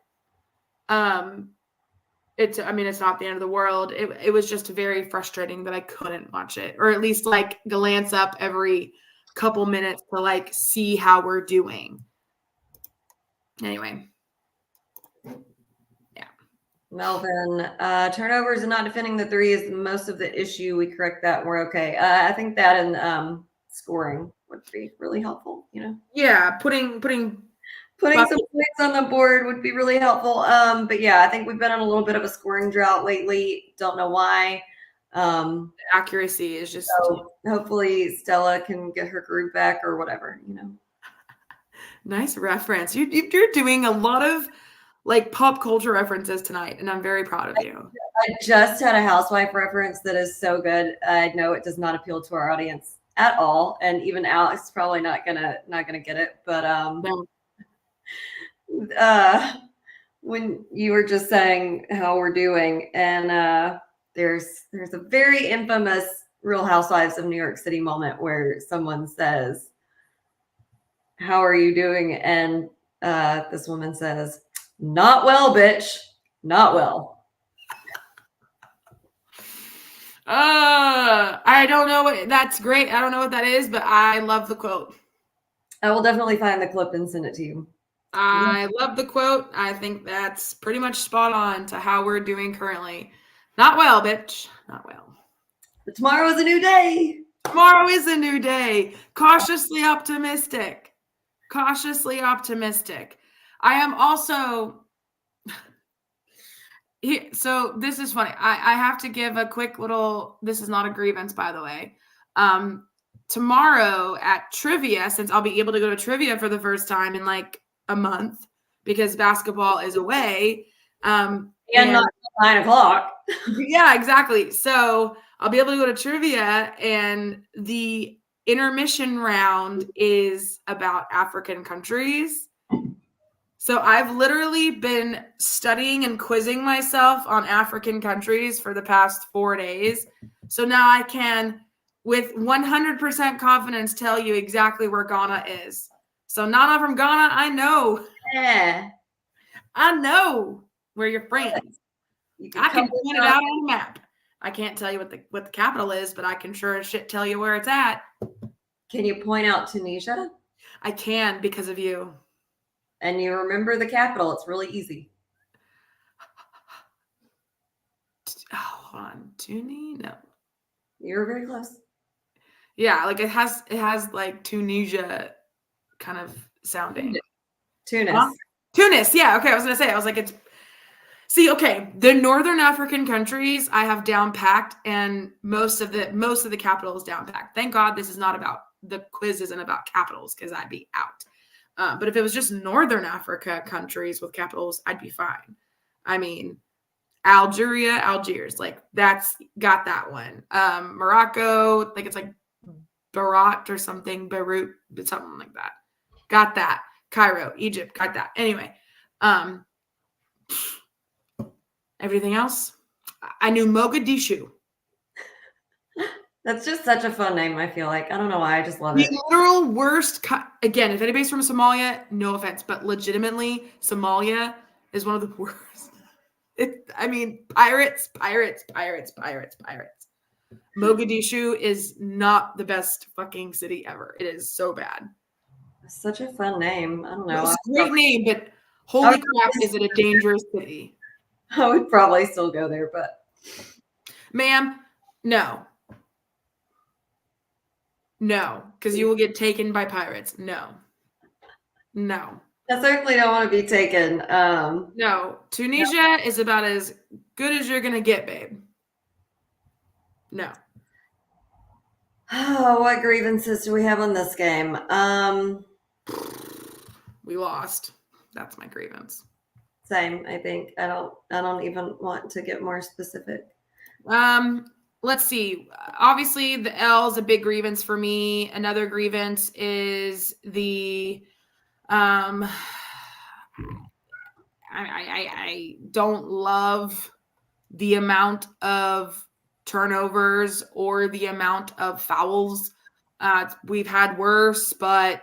it's not the end of the world. It was just very frustrating that I couldn't watch it, or at least like glance up every couple minutes to like see how we're doing. Anyway. Melvin, turnovers and not defending the three is most of the issue. We correct that. We're okay. I think that and scoring would be really helpful. Yeah, putting some points on the board would be really helpful. But yeah, I think we've been on a little bit of a scoring drought lately. Don't know why. Accuracy is just. So hopefully Stella can get her groove back or whatever. Nice reference. You're doing a lot of like pop culture references tonight, and I'm very proud of you. I just had a housewife reference that is so good. I know it does not appeal to our audience at all, and even Alex is probably not gonna get it. But when you were just saying how we're doing, and there's a very infamous Real Housewives of New York City moment where someone says, "How are you doing?" and this woman says, "Not well, bitch. Not well." I don't know that's great. I don't know what that is, but I love the quote. I will definitely find the clip and send it to you. I love the quote. I think that's pretty much spot on to how we're doing currently. Not well, bitch. Not well. But tomorrow is a new day. Tomorrow is a new day. Cautiously optimistic. Cautiously optimistic. I am also... So this is funny. I have to give a quick little, this is not a grievance, by the way. Tomorrow at trivia, since I'll be able to go to trivia for the first time in like a month because basketball is away. And not 9 o'clock. Yeah, exactly. So I'll be able to go to trivia, and the intermission round is about African countries. So I've literally been studying and quizzing myself on African countries for the past 4 days. So now I can, with 100% confidence, tell you exactly where Ghana is. So Nana from Ghana, I know. Yeah. I know where you're from. I can point it out on the map. I can't tell you what the capital is, but I can sure as shit tell you where it's at. Can you point out Tunisia? I can because of you. And you remember the capital. It's really easy. Oh, hold on. Tunis? No. You're very close. Yeah, like it has like Tunisia kind of sounding. Tunis. Huh? Tunis, yeah. Okay, I was like, it's... See, okay, the Northern African countries I have down packed, and most of the capital is down packed. Thank God this is not about, the quiz isn't about capitals, because I'd be out. But if it was just Northern Africa countries with capitals, I'd be fine. I mean, Algiers, like that's got that one. Morocco, like it's like Beirut or something, Beirut, something like that. Got that. Cairo, Egypt, got that. Anyway, everything else, I knew Mogadishu. That's just such a fun name, I feel like. I don't know why. I just love it. The literal worst. Again, if anybody's from Somalia, no offense, but legitimately, Somalia is one of the worst. Pirates. Mogadishu is not the best fucking city ever. It is so bad. It's such a fun name. I don't know. It's a great name, but holy crap, is it a dangerous city? I would probably still go there, but... Ma'am, no. No, because you will get taken by pirates. No. I certainly don't want to be taken. No. Tunisia is about as good as you're going to get, babe. No. Oh, what grievances do we have on this game? We lost. That's my grievance. Same, I think. I don't even want to get more specific. Let's see. Obviously, the L is a big grievance for me. Another grievance is the I don't love the amount of turnovers or the amount of fouls. We've had worse, but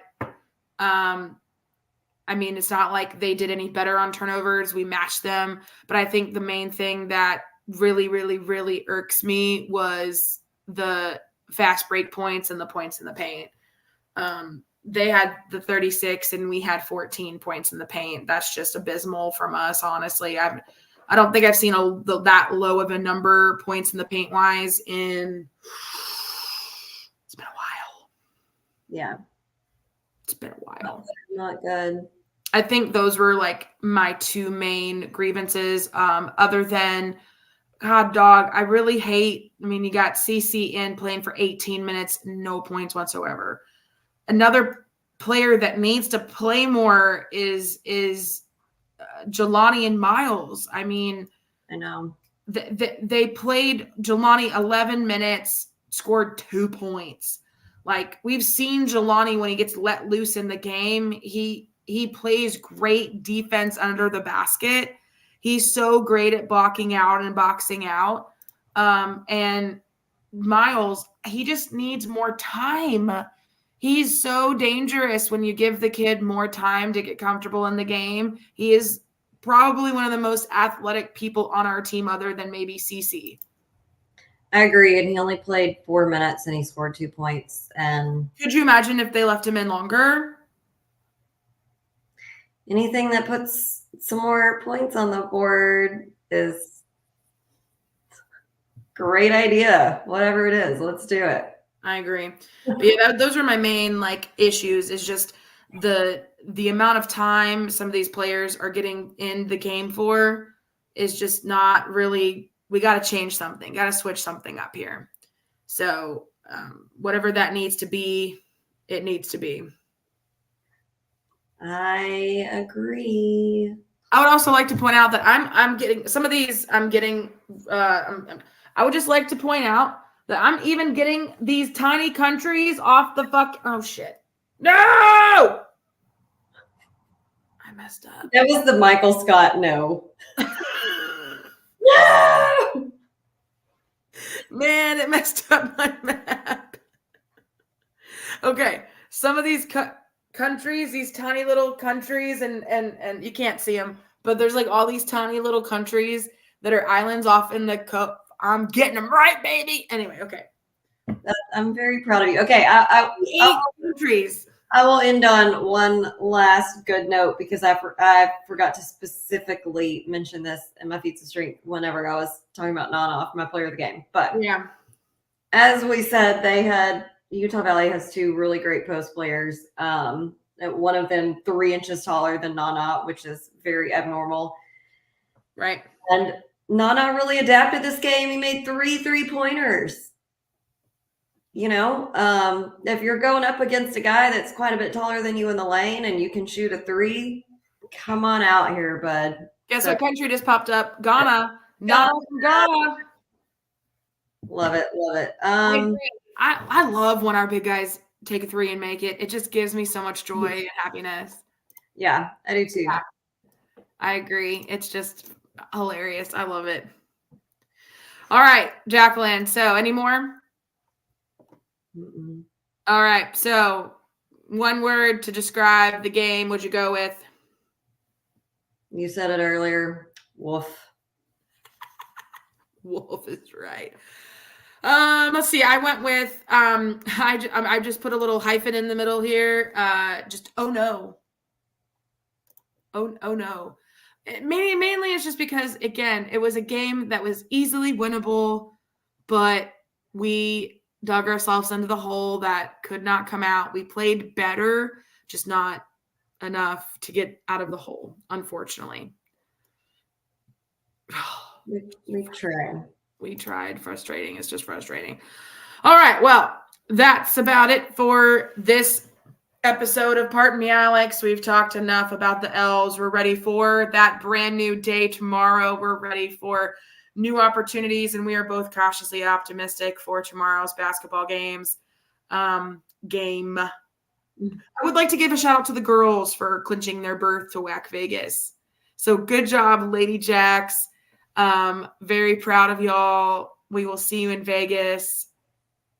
I mean, it's not like they did any better on turnovers. We matched them. But I think the main thing that really, really, really irks me was the fast break points and the points in the paint. They had the 36 and we had 14 points in the paint. That's just abysmal from us, honestly. I don't think I've seen that low of a number points in the paint wise in it's been a while. Yeah. It's been a while. Not good. I think those were like my two main grievances. Other than God dog, I really hate. I mean, you got CC in playing for 18 minutes, no points whatsoever. Another player that needs to play more is Jelani and Miles. I mean, I know they played Jelani 11 minutes, scored 2 points. Like we've seen Jelani when he gets let loose in the game, he plays great defense under the basket. He's so great at blocking out and boxing out. And Miles, he just needs more time. He's so dangerous when you give the kid more time to get comfortable in the game. He is probably one of the most athletic people on our team other than maybe CC. I agree. And he only played 4 minutes and he scored 2 points. And could you imagine if they left him in longer? Anything that puts some more points on the board is great idea. Whatever it is, let's do it. I agree. But yeah, those are my main like issues is just the amount of time some of these players are getting in the game for is just not really, we got to change something, got to switch something up here. So whatever that needs to be, it needs to be. I agree. I would also like to point out that I'm getting some of these. I would just like to point out that I'm even getting these tiny countries off the fuck. Oh shit! No, I messed up. That was the Michael Scott no. No, man, it messed up my map. Okay, some of these countries, these tiny little countries, and you can't see them, but there's like all these tiny little countries that are islands off in the cup. I'm getting them right, baby. Anyway, okay. I'm very proud of you. Okay, countries. I will end on one last good note because I forgot to specifically mention this in my feats of strength whenever I was talking about Nana for my player of the game. But yeah, as we said, Utah Valley has 2 really great post players. One of them 3 inches taller than Nana, which is very abnormal. Right. And Nana really adapted this game. He made 3 3-pointers. You know, if you're going up against a guy that's quite a bit taller than you in the lane and you can shoot a 3, come on out here, bud. Guess what country just popped up? Ghana. Nana from Ghana. Love it. I love when our big guys take a 3 and make it. It just gives me so much joy and happiness. Yeah, I do too. Yeah, I agree. It's just hilarious. I love it. All right, Jacqueline. So any more? Mm-mm. All right. So one word to describe the game. Would you go with? You said it earlier. Woof. Wolf is right. Let's see. I went with I just put a little hyphen in the middle here. Just oh no. Oh no. Mainly it's just because again, it was a game that was easily winnable, but we dug ourselves into the hole that could not come out. We played better, just not enough to get out of the hole, unfortunately. We tried. We tried. Frustrating. It's just frustrating. All right. Well, that's about it for this episode of Pardon Me, Alex. We've talked enough about the L's. We're ready for that brand new day tomorrow. We're ready for new opportunities, and we are both cautiously optimistic for tomorrow's basketball games. Game. I would like to give a shout out to the girls for clinching their berth to WAC Vegas. So good job, Lady Jacks. Very proud of y'all. We will see you in Vegas.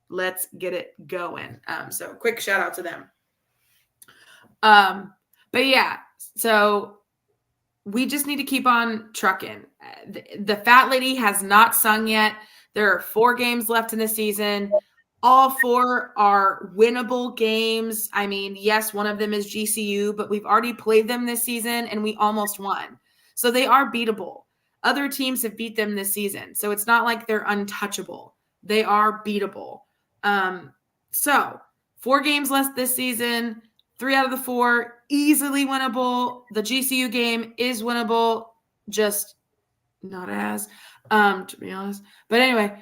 Let's get it going. So quick shout out to them. But yeah, so we just need to keep on trucking. The fat lady has not sung yet. There are 4 games left in the season. All 4 are winnable games. I mean, yes, one of them is GCU, but we've already played them this season and we almost won. So they are beatable. Other teams have beat them this season. So it's not like they're untouchable. They are beatable. So 4 games left this season. 3 out of the 4 easily winnable. The GCU game is winnable, just not as, to be honest. But anyway,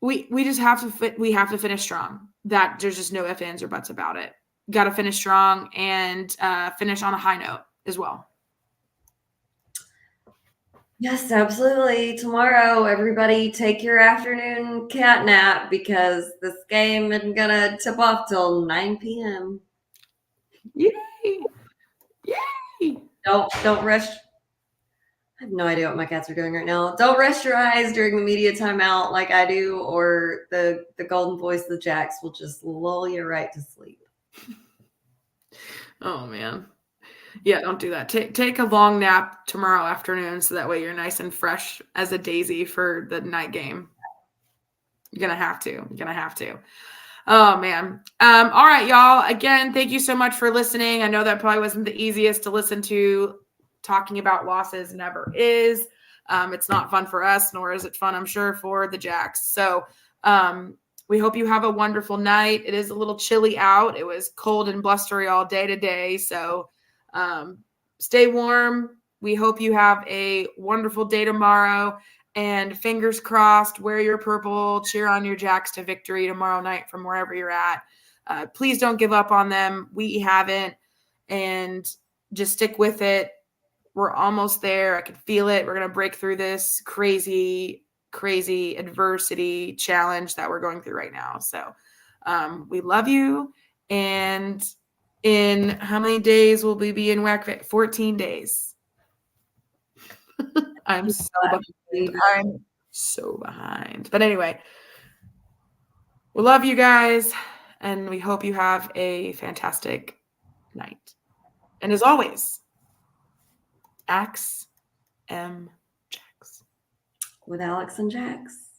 we just have to finish strong. That there's just no ifs, ands, or buts about it. Got to finish strong and finish on a high note as well. Yes, absolutely. Tomorrow, everybody take your afternoon cat nap because this game isn't gonna tip off till 9 p.m. Yay! Yay! Don't rush. I have no idea what my cats are doing right now. Don't rest your eyes during the media timeout like I do, or the golden voice of the Jacks will just lull you right to sleep. Oh man. Yeah, don't do that. Take a long nap tomorrow afternoon so that way you're nice and fresh as a daisy for the night game. You're gonna have to. You're gonna have to. Oh man. All right, y'all. Again, thank you so much for listening. I know that probably wasn't the easiest to listen to. Talking about losses never is. It's not fun for us, nor is it fun, I'm sure, for the Jacks. So we hope you have a wonderful night. It is a little chilly out. It was cold and blustery all day today. So stay warm. We hope you have a wonderful day tomorrow. And fingers crossed, wear your purple, cheer on your Jacks to victory tomorrow night from wherever you're at. Please don't give up on them. We haven't. And just stick with it. We're almost there. I can feel it. We're going to break through this crazy adversity challenge that we're going through right now. So we love you. And in how many days will we be in WAC? 14 days. I'm so behind. I'm so behind. But anyway, we love you guys. And we hope you have a fantastic night. And as always, Axe M. Jacks. With Alex and Jax.